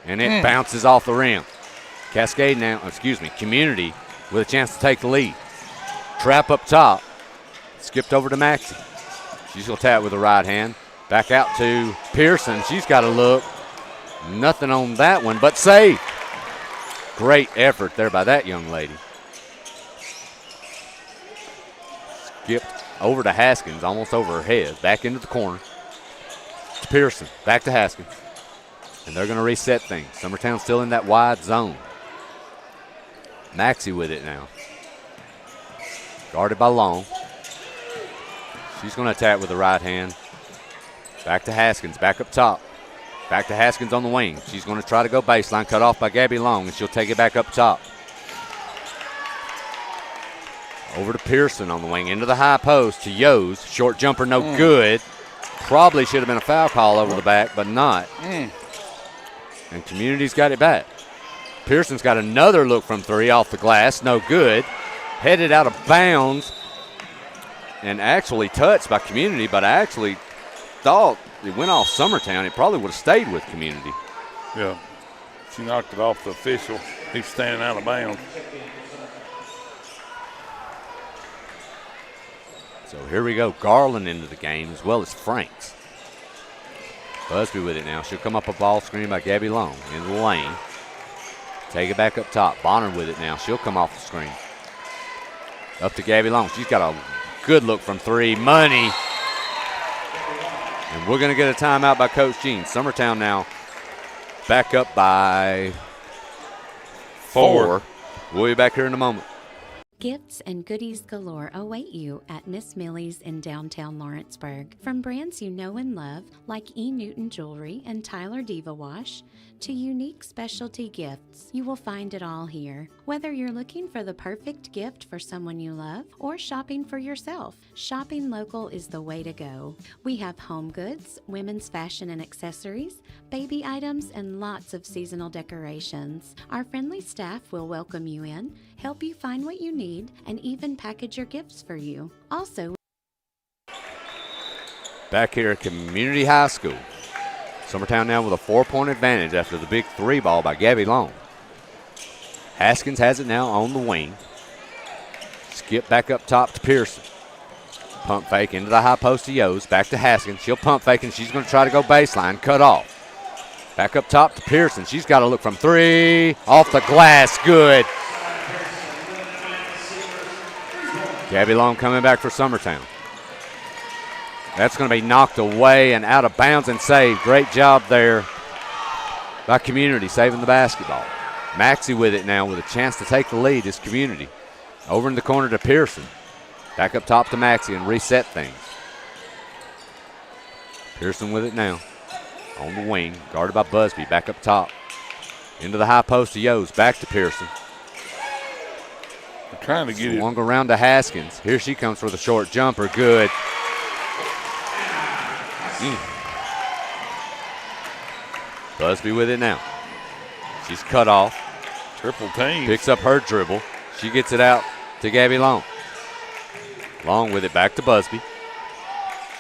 and it bounces off the rim. Cascade now, Community with a chance to take the lead. Trap up top. Skipped over to Maxie. She's going to tap with the right hand. Back out to Pearson. She's got a look. Nothing on that one, but save. Great effort there by that young lady. Skipped over to Haskins, almost over her head. Back into the corner. To Pearson. Back to Haskins. And they're going to reset things. Summertown still in that wide zone. Maxie with it now. Guarded by Long. She's going to attack with the right hand. Back to Haskins, back up top. Back to Haskins on the wing. She's going to try to go baseline, cut off by Gabby Long, and she'll take it back up top. Over to Pearson on the wing, into the high post to Yos. Short jumper, no good. Probably should have been a foul call over the back, but not. And Community's got it back. Pearson's got another look from 3 off the glass, no good. Headed out of bounds. and actually touched by Community, but I actually thought it went off Summertown. It probably would have stayed with Community. Yeah. She knocked it off the official. He's standing out of bounds. So here we go. Garland into the game as well as Franks. Busby with it now. She'll come up a ball screen by Gabby Long in the lane. Take it back up top. Bonner with it now. She'll come off the screen. Up to Gabby Long. She's got a good look from three. Money. And we're going to get a timeout by Coach Jean. Summertown now back up by 4. We'll be back here in a moment. Gifts and goodies galore await you at Miss Millie's in downtown Lawrenceburg. From brands you know and love, like E. Newton Jewelry and Tyler Diva Wash, to unique specialty gifts, you will find it all here. Whether you're looking for the perfect gift for someone you love or shopping for yourself, shopping local is the way to go. We have home goods, women's fashion and accessories, baby items, and lots of seasonal decorations. Our friendly staff will welcome you in, help you find what you need, and even package your gifts for you. Also, back here at Community High School. Summertown now with a 4-point advantage after the big 3 ball by Gabby Long. Haskins has it now on the wing. Skip back up top to Pearson. Pump fake into the high post to Yos. Back to Haskins. She'll pump fake and she's going to try to go baseline. Cut off. Back up top to Pearson. She's got to look from 3. Off the glass. Good. Gabby Long coming back for Summertown. That's going to be knocked away and out of bounds and saved. Great job there by Community, saving the basketball. Maxey with it now with a chance to take the lead is Community. Over in the corner to Pearson. Back up top to Maxey and reset things. Pearson with it now. On the wing, guarded by Busby. Back up top. Into the high post to Yos. Back to Pearson. They're trying to get it. Swung around to Haskins. Here she comes for the short jumper. Good. Busby with it now. She's cut off. Triple team. Picks up her dribble. She gets it out to Gabby Long. Long with it back to Busby.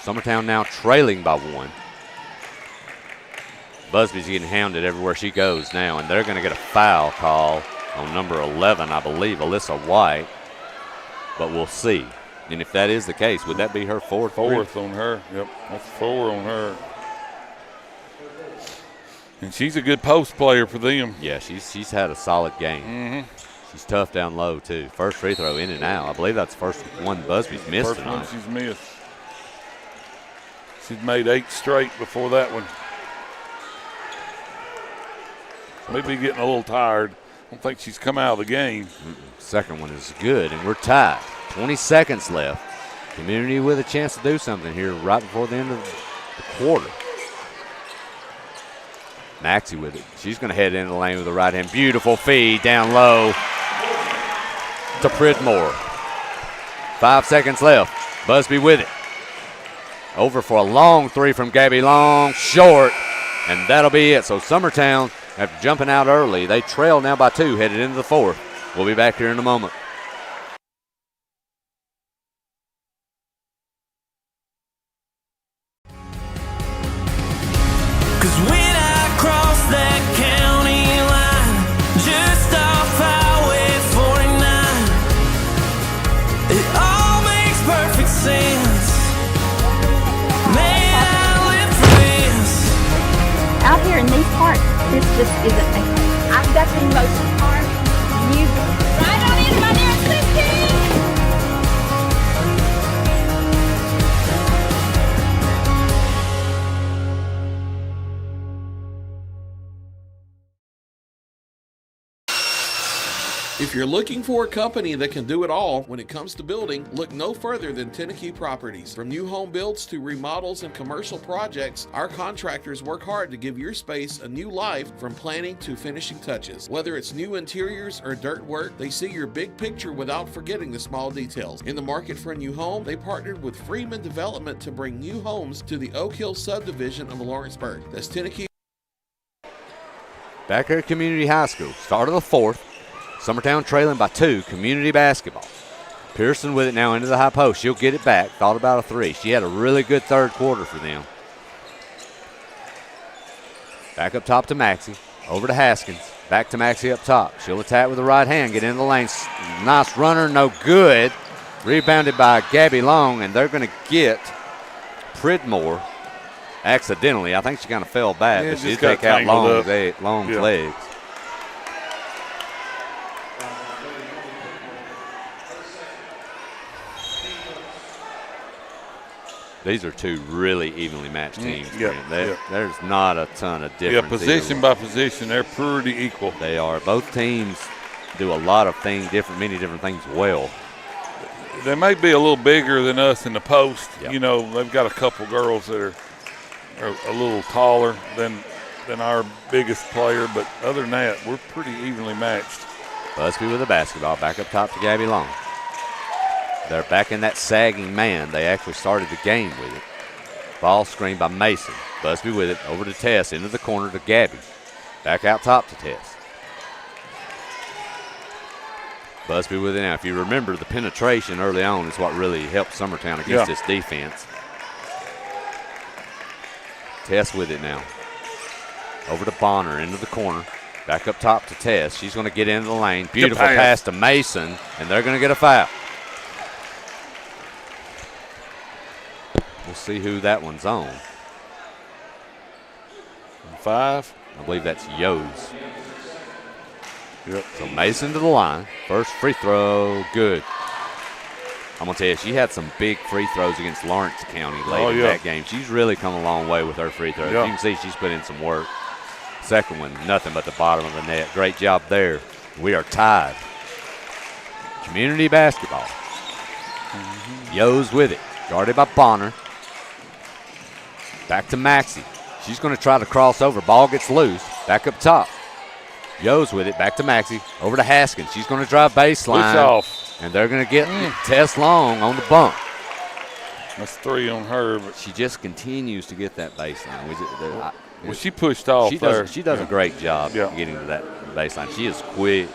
Summertown now trailing by 1. Busby's getting hounded everywhere she goes now, and they're going to get a foul call on number 11, I believe, Alyssa White. But we'll see. And if that is the case, would that be her fourth? Fourth on her. Yep, that's 4 on her. And she's a good post player for them. Yeah, she's had a solid game. Mm-hmm. She's tough down low, too. First free throw in and out. I believe that's the first one Busby's missed First tonight. one she's missed. She's made 8 straight before that one. Maybe getting a little tired. I don't think she's come out of the game. Second one is good, and we're tied. 20 seconds left. Community with a chance to do something here right before the end of the quarter. Maxey with it. She's going to head into the lane with the right hand. Beautiful feed down low to Pridmore. 5 seconds left. Busby with it. Over for a long 3 from Gabby Long. Short, and that'll be it. So Summertown, after jumping out early, they trail now by 2 headed into the 4th. We'll be back here in a moment. Out here in these parts, this just isn't me. I've got the most part. You right on in, my dear sister. If you're looking for a company that can do it all when it comes to building, look no further than Tennessee Properties. From new home builds to remodels and commercial projects, our contractors work hard to give your space a new life from planning to finishing touches. Whether it's new interiors or dirt work, they see your big picture without forgetting the small details. In the market for a new home, they partnered with Freeman Development to bring new homes to the Oak Hill subdivision of Lawrenceburg. That's Tennessee. Back here at Community High School, start of the 4th. Summertown trailing by 2, Community basketball. Pearson with it now into the high post. She'll get it back. Thought about a three. She had a really good third quarter for them. Back up top to Maxie. Over to Haskins. Back to Maxie up top. She'll attack with the right hand. Get into the lane. Nice runner. No good. Rebounded by Gabby Long, and they're going to get Pridmore accidentally. I think she kind of fell back, but she did take out Long's legs. These are two really evenly matched teams. There's not a ton of difference. Yeah, position by position, they're pretty equal. They are. Both teams do a lot of many different things well. They may be a little bigger than us in the post. Yep. You know, they've got a couple girls that are a little taller than our biggest player, but other than that, we're pretty evenly matched. Busby with the basketball, back up top to Gabby Long. They're back in that sagging man. They actually started the game with it. Ball screen by Mason. Busby with it, over to Tess, into the corner to Gabby. Back out top to Tess. Busby with it now. If you remember, the penetration early on is what really helped Summertown against this defense. Tess with it now. Over to Bonner, into the corner. Back up top to Tess. She's going to get into the lane. Beautiful pass to Mason, and they're going to get a foul. We'll see who that one's on. 5. I believe that's Yo's. Yep. So Mason to the line. First free throw, good. I'm going to tell you, she had some big free throws against Lawrence County late in that game. She's really come a long way with her free throws. You can see she's put in some work. Second one, nothing but the bottom of the net. Great job there. We are tied. Community basketball. Yo's with it. Guarded by Bonner. Back to Maxie. She's going to try to cross over. Ball gets loose. Back up top. Yo's with it. Back to Maxie. Over to Haskins. She's going to drive baseline. Off. And they're going to get Tess Long on the bump. That's 3 on her. But she just continues to get that baseline. Well, she pushed off there. She does a great job getting to that baseline. She is quick.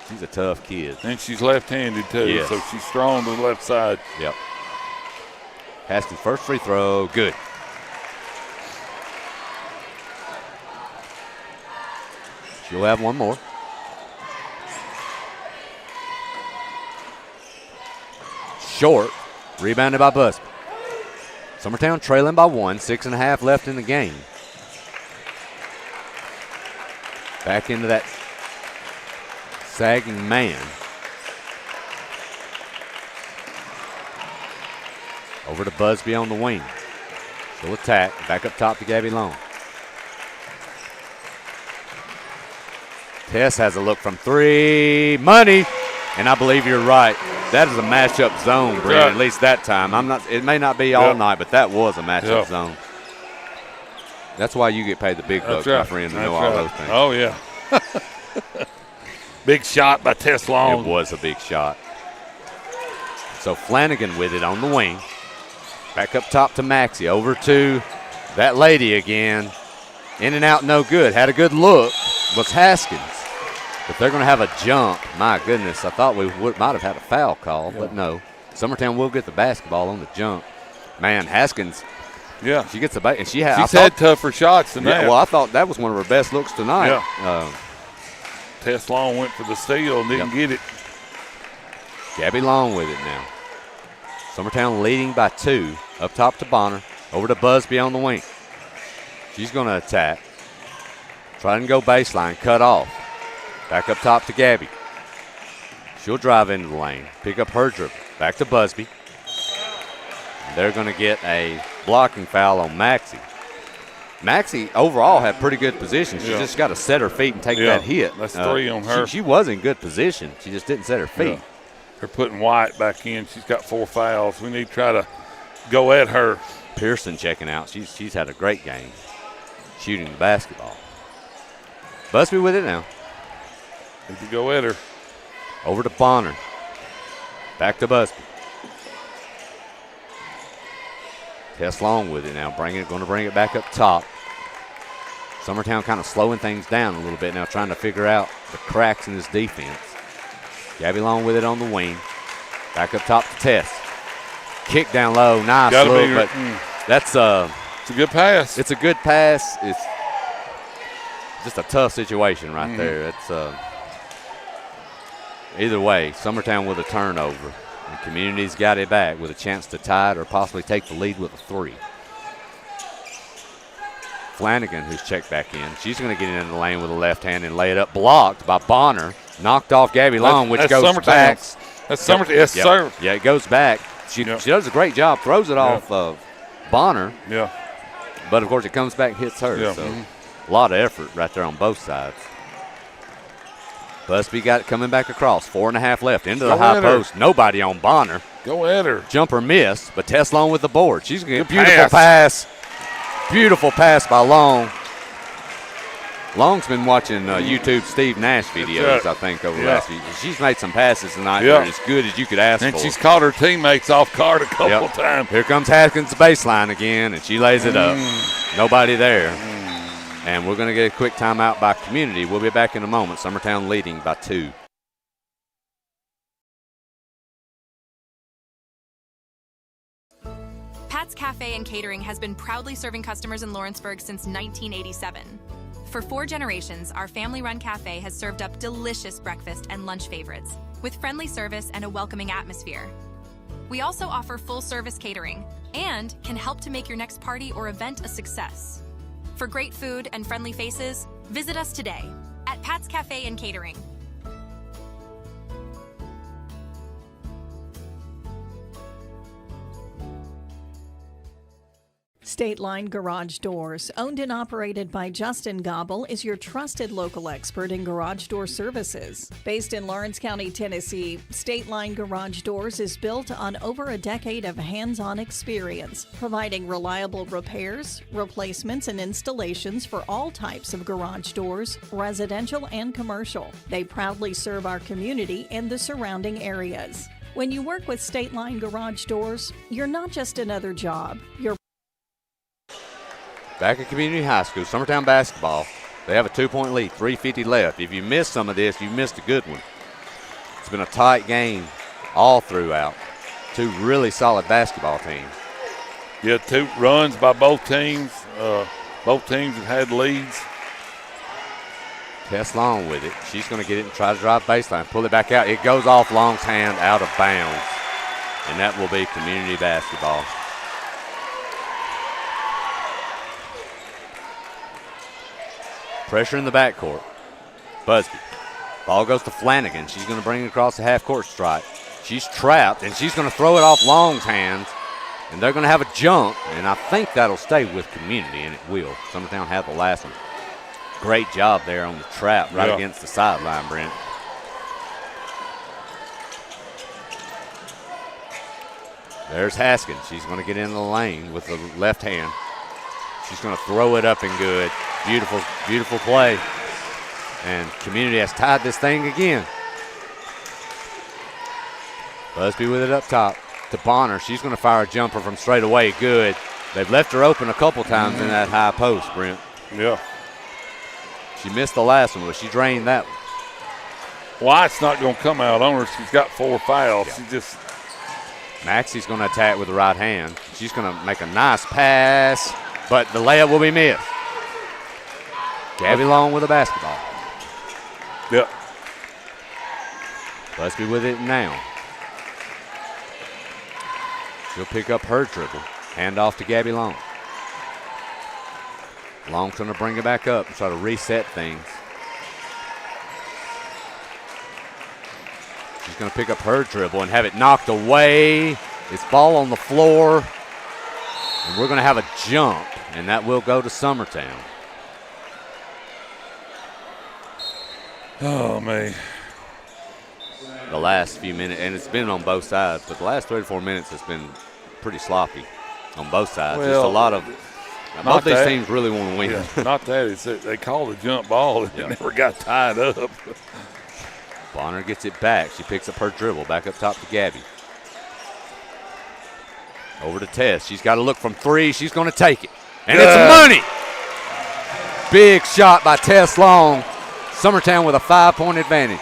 She's a tough kid. And she's left-handed, too, so she's strong to the left side. Yep. Haskins' first free throw, good. She'll have one more. Short, rebounded by Busby. Summertown trailing by 1, 6.5 left in the game. Back into that sagging man. Over to Busby on the wing. She'll attack. Back up top to Gabby Long. Tess has a look from 3. Money. And I believe you're right. That is a matchup zone, Brent, at least that time. It may not be all night, but that was a matchup zone. That's why you get paid the big bucks, my friend, to know all those things. Oh, yeah. Big shot by Tess Long. It was a big shot. So Flanagan with it on the wing. Back up top to Maxie. Over to that lady again. In and out, no good. Had a good look. Was Haskins. But they're going to have a jump. My goodness, I thought we might have had a foul call, but no. Summertown will get the basketball on the jump. Man, Haskins. Yeah. She gets the bait. And she's had tougher shots than that. Well, I thought that was one of her best looks tonight. Yeah. Tess Long went for the steal and didn't get it. Gabby Long with it now. Summertown leading by 2. Up top to Bonner. Over to Busby on the wing. She's going to attack. Try and go baseline. Cut off. Back up top to Gabby. She'll drive into the lane. Pick up her dribble. Back to Busby. They're going to get a blocking foul on Maxie. Maxie overall had pretty good position. She just got to set her feet and take that hit. That's 3 on her. She was in good position. She just didn't set her feet. Yeah. They're putting White back in. She's got 4 fouls. We need to try to go at her. Pearson checking out. She's had a great game shooting the basketball. Busby with it now. Need to go at her. Over to Bonner. Back to Busby. Tess Long with it now. Going to bring it back up top. Summertown kind of slowing things down a little bit now, trying to figure out the cracks in this defense. Gabby Long with it on the wing. Back up top to Tess. Kick down low, nice look, but that's it's a good pass. It's a good pass. It's just a tough situation right there. It's either way, Summertown with a turnover. The Community's got it back with a chance to tie it or possibly take the lead with a 3. Flanagan, who's checked back in, she's going to get in the lane with a left hand and lay it up, blocked by Bonner, knocked off Gabby Long, which goes back. That's Summertown. Yes, sir. Yeah, it goes back. She does a great job, throws it off of Bonner. Yeah. But, of course, it comes back and hits her. Yeah. So a lot of effort right there on both sides. Busby got it coming back across. 4.5 left into the high post. Nobody on Bonner. Go at her. Jumper miss, but Tess Long with the board. She's going to get a beautiful pass. Beautiful pass by Long. Long's been watching YouTube Steve Nash videos, I think, over the last few. She's made some passes tonight that are as good as you could ask for. And she's caught her teammates off guard a couple times. Here comes Haskins, the baseline again, and she lays it up. Nobody there. And we're going to get a quick timeout by Community. We'll be back in a moment. Summertown leading by 2. Pat's Cafe and Catering has been proudly serving customers in Lawrenceburg since 1987. For 4 generations, our family-run cafe has served up delicious breakfast and lunch favorites with friendly service and a welcoming atmosphere. We also offer full-service catering and can help to make your next party or event a success. For great food and friendly faces, visit us today at Pat's Cafe and Catering. State Line Garage Doors, owned and operated by Justin Gobble, is your trusted local expert in garage door services. Based in Lawrence County, Tennessee, State Line Garage Doors is built on over a decade of hands-on experience, providing reliable repairs, replacements, and installations for all types of garage doors, residential and commercial. They proudly serve our community and the surrounding areas. When you work with State Line Garage Doors, you're not just another job. You're Back at Community High School, Summertown basketball. They have a 2-point lead, 3:50 left. If you missed some of this, you missed a good one. It's been a tight game all throughout. 2 really solid basketball teams. Yeah, 2 runs by both teams. Both teams have had leads. Tess Long with it. She's going to get it and try to drive baseline, pull it back out. It goes off Long's hand out of bounds, and that will be Community basketball. Pressure in the backcourt. Busby. Ball goes to Flanagan. She's going to bring it across the half-court stripe. She's trapped, and she's going to throw it off Long's hands, and they're going to have a jump, and I think that'll stay with Community, and it will. Summertown had the last one. Great job there on the trap right against the sideline, Brent. There's Haskins. She's going to get in the lane with the left hand. She's going to throw it up and good. Beautiful, beautiful play. And Community has tied this thing again. Busby with it up top to Bonner. She's going to fire a jumper from straight away. Good. They've left her open a couple times in that high post, Brent. Yeah. She missed the last one, but she drained that one. White's not going to come out on her. She's got 4 fouls. She just. Maxie's going to attack with the right hand. She's going to make a nice pass, but the layup will be missed. Gabby Long with a basketball. Yep. Busby with it now. She'll pick up her dribble. Hand off to Gabby Long. Long's going to bring it back up and try to reset things. She's going to pick up her dribble and have it knocked away. It's ball on the floor. And we're going to have a jump, and that will go to Summertown. Oh, man. The last few minutes, and it's been on both sides, but the last 3 to 4 minutes has been pretty sloppy on both sides. Well, just a lot of both these teams really want to win. Yeah, not that. It's they called a jump ball and it never got tied up. Bonner gets it back. She picks up her dribble. Back up top to Gabby. Over to Tess. She's got to look from 3. She's going to take it. And it's money. Big shot by Tess Long. Summertown with a 5-point advantage.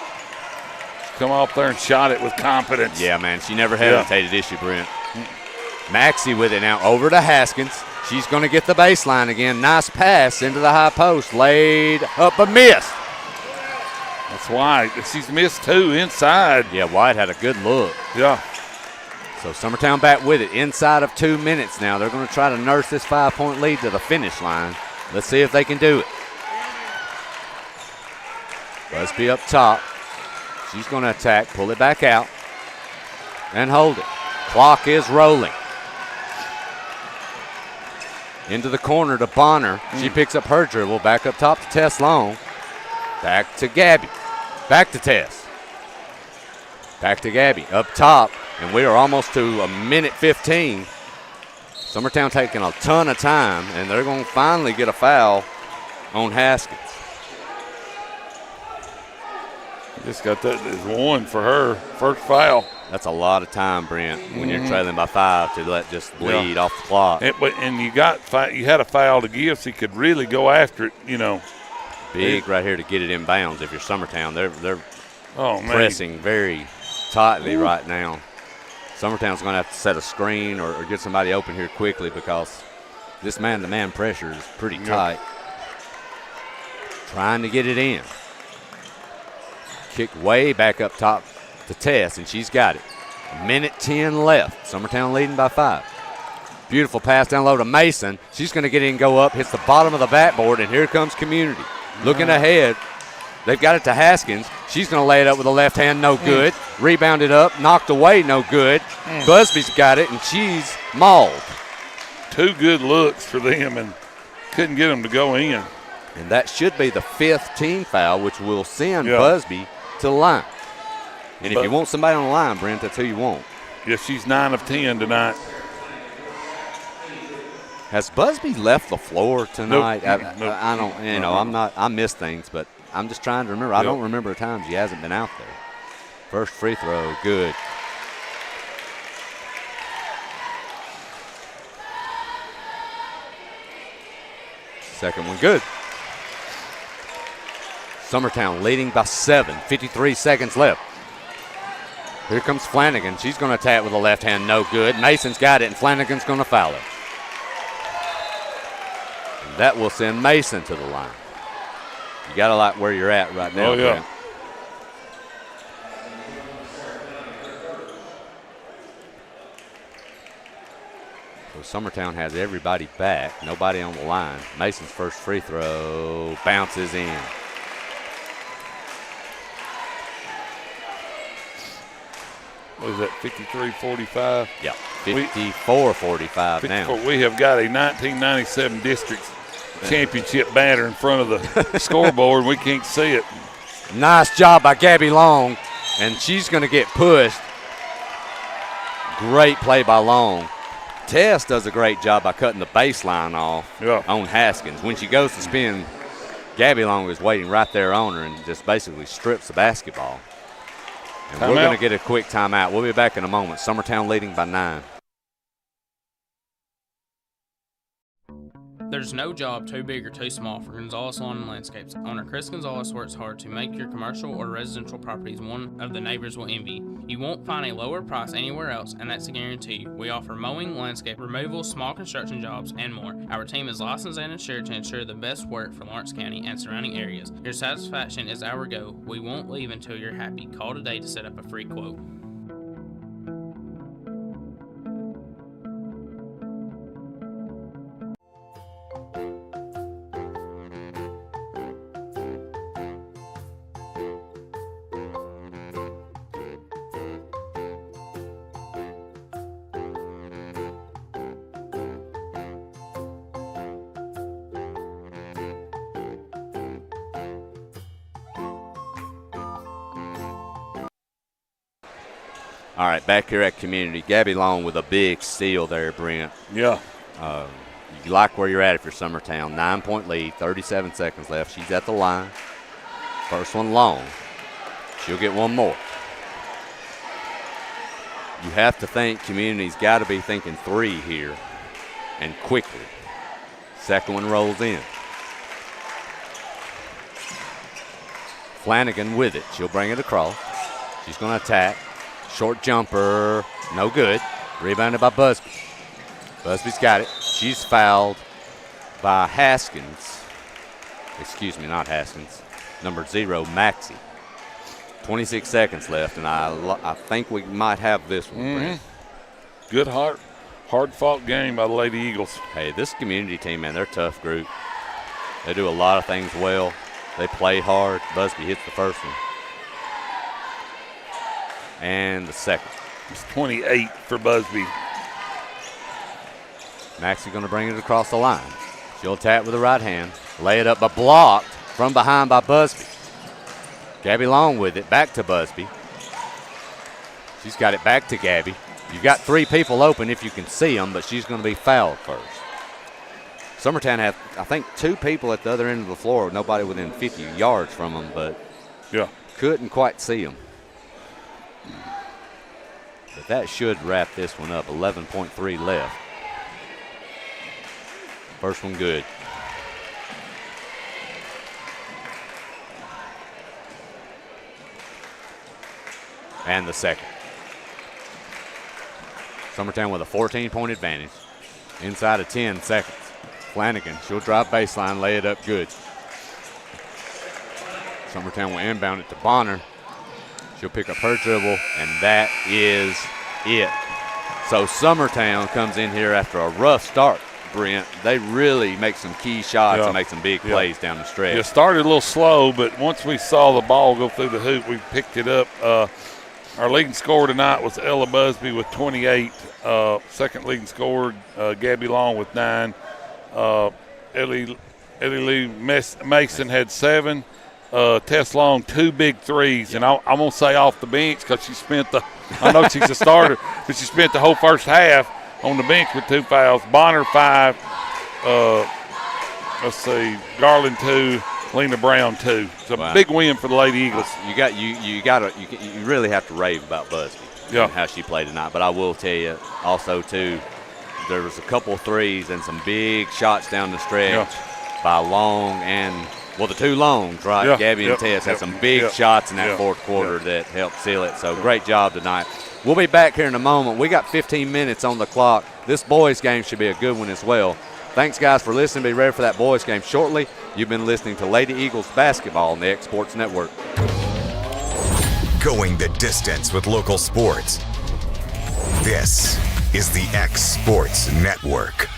come off there and shot it with confidence. Yeah, man, she never hesitated, did she, Brent? Maxie with it now over to Haskins. She's going to get the baseline again. Nice pass into the high post. Laid up but missed. That's White. She's missed 2 inside. Yeah, White had a good look. Yeah. So Summertown back with it inside of 2 minutes now. They're going to try to nurse this 5-point lead to the finish line. Let's see if they can do it. Busby up top. She's going to attack, pull it back out, and hold it. Clock is rolling. Into the corner to Bonner. She picks up her dribble. Back up top to Tess Long. Back to Gabby. Back to Tess. Back to Gabby. Up top. And we are almost to a minute 15. Summertown taking a ton of time, and they're going to finally get a foul on Haskins. Just got that as 1 for her first foul. That's a lot of time, Brent, when you're trailing by 5 to let just bleed off the clock. And you had a foul to give, so you could really go after it, you know. Big right here to get it in bounds. If you're Summertown, they're pressing very tightly right now. Summertown's going to have to set a screen or get somebody open here quickly because this man-to-man pressure is pretty tight. Trying to get it in. Kick way back up top to Tess, and she's got it. Minute 10 left. Summertown leading by 5. Beautiful pass down low to Mason. She's going to get in and go up, hits the bottom of the backboard, and here comes Community. Looking ahead. They've got it to Haskins. She's going to lay it up with the left hand, no good. Rebounded up, knocked away, no good. Busby's got it, and she's mauled. 2 good looks for them, and couldn't get them to go in. And that should be the 5th team foul, which will send Busby to the line. And if you want somebody on the line, Brent, that's who you want. Yeah, she's 9 of 10 tonight. Has Busby left the floor tonight? Nope. I don't, I miss things, but I'm just trying to remember. I don't remember a time she hasn't been out there. First free throw, good. Second one, good. Summertown leading by 7, 53 seconds left. Here comes Flanagan. She's going to attack with the left hand, no good. Mason's got it, and Flanagan's going to foul her. And that will send Mason to the line. You got to like where you're at right now. Oh, yeah. Brent. So Summertown has everybody back, nobody on the line. Mason's first free throw bounces in. What is that, 53-45? Yeah, 54-45 now. We have got a 1997 district championship banner in front of the scoreboard, and we can't see it. Nice job by Gabby Long, and she's going to get pushed. Great play by Long. Tess does a great job by cutting the baseline off on Haskins. When she goes to spin, Gabby Long is waiting right there on her and just basically strips the basketball. And we're going to get a quick timeout. We'll be back in a moment. Summertown leading by 9. There's no job too big or too small for Gonzalez Lawn and Landscapes. Owner Chris Gonzalez works hard to make your commercial or residential properties one of the neighbors will envy. You won't find a lower price anywhere else, and that's a guarantee. We offer mowing, landscape removal, small construction jobs, and more. Our team is licensed and insured to ensure the best work for Lawrence County and surrounding areas. Your satisfaction is our goal. We won't leave until you're happy. Call today to set up a free quote. All right, back here at Community. Gabby Long with a big steal there, Brent. Yeah. You like where you're at if you're Summertown. 9-point lead, 37 seconds left. She's at the line. First one long. She'll get one more. You have to think Community's got to be thinking 3 here and quickly. Second one rolls in. Flanagan with it. She'll bring it across. She's going to attack. Short jumper, no good. Rebounded by Busby. Busby's got it. She's fouled by Haskins. Excuse me, not Haskins. Number 0, Maxey. 26 seconds left, and I think we might have this one. Brent. Good hard-fought game by the Lady Eagles. Hey, this community team, man, they're a tough group. They do a lot of things well. They play hard. Busby hits the first one. And the second. It's 28 for Busby. Maxey going to bring it across the line. She'll attack with the right hand. Lay it up, but blocked from behind by Busby. Gabby Long with it, back to Busby. She's got it back to Gabby. You've got 3 people open if you can see them, but she's going to be fouled first. Summertown had, I think, 2 people at the other end of the floor, nobody within 50 yards from them, but couldn't quite see them. But that should wrap this one up. 11.3 left. First one good. And the second. Summertown with a 14-point advantage. Inside of 10 seconds. Flanagan, she'll drive baseline, lay it up good. Summertown will inbound it to Bonner. She'll pick up her dribble, and that is it. So Summertown comes in here after a rough start, Brent. They really make some key shots and make some big plays down the stretch. It started a little slow, but once we saw the ball go through the hoop, we picked it up. Our leading scorer tonight was Ella Busby with 28. Second leading scorer, Gabby Long with 9. Ellie Lee Mason had 7. Tess Long 2 big threes, and I'm going to say off the bench because she spent I know she's a starter, but she spent the whole first half on the bench with 2 fouls. Bonner 5, let's see, Garland 2, Lena Brown 2. It's a big win for the Lady Eagles. You really have to rave about Busby and how she played tonight. But I will tell you also too, there was a couple threes and some big shots down the stretch by Long and the 2 Longs, right? Gabby and Tess had some big shots in that fourth quarter that helped seal it. So great job tonight. We'll be back here in a moment. We got 15 minutes on the clock. This boys game should be a good one as well. Thanks, guys, for listening. Be ready for that boys game shortly. You've been listening to Lady Eagles basketball on the X Sports Network. Going the distance with local sports. This is the X Sports Network.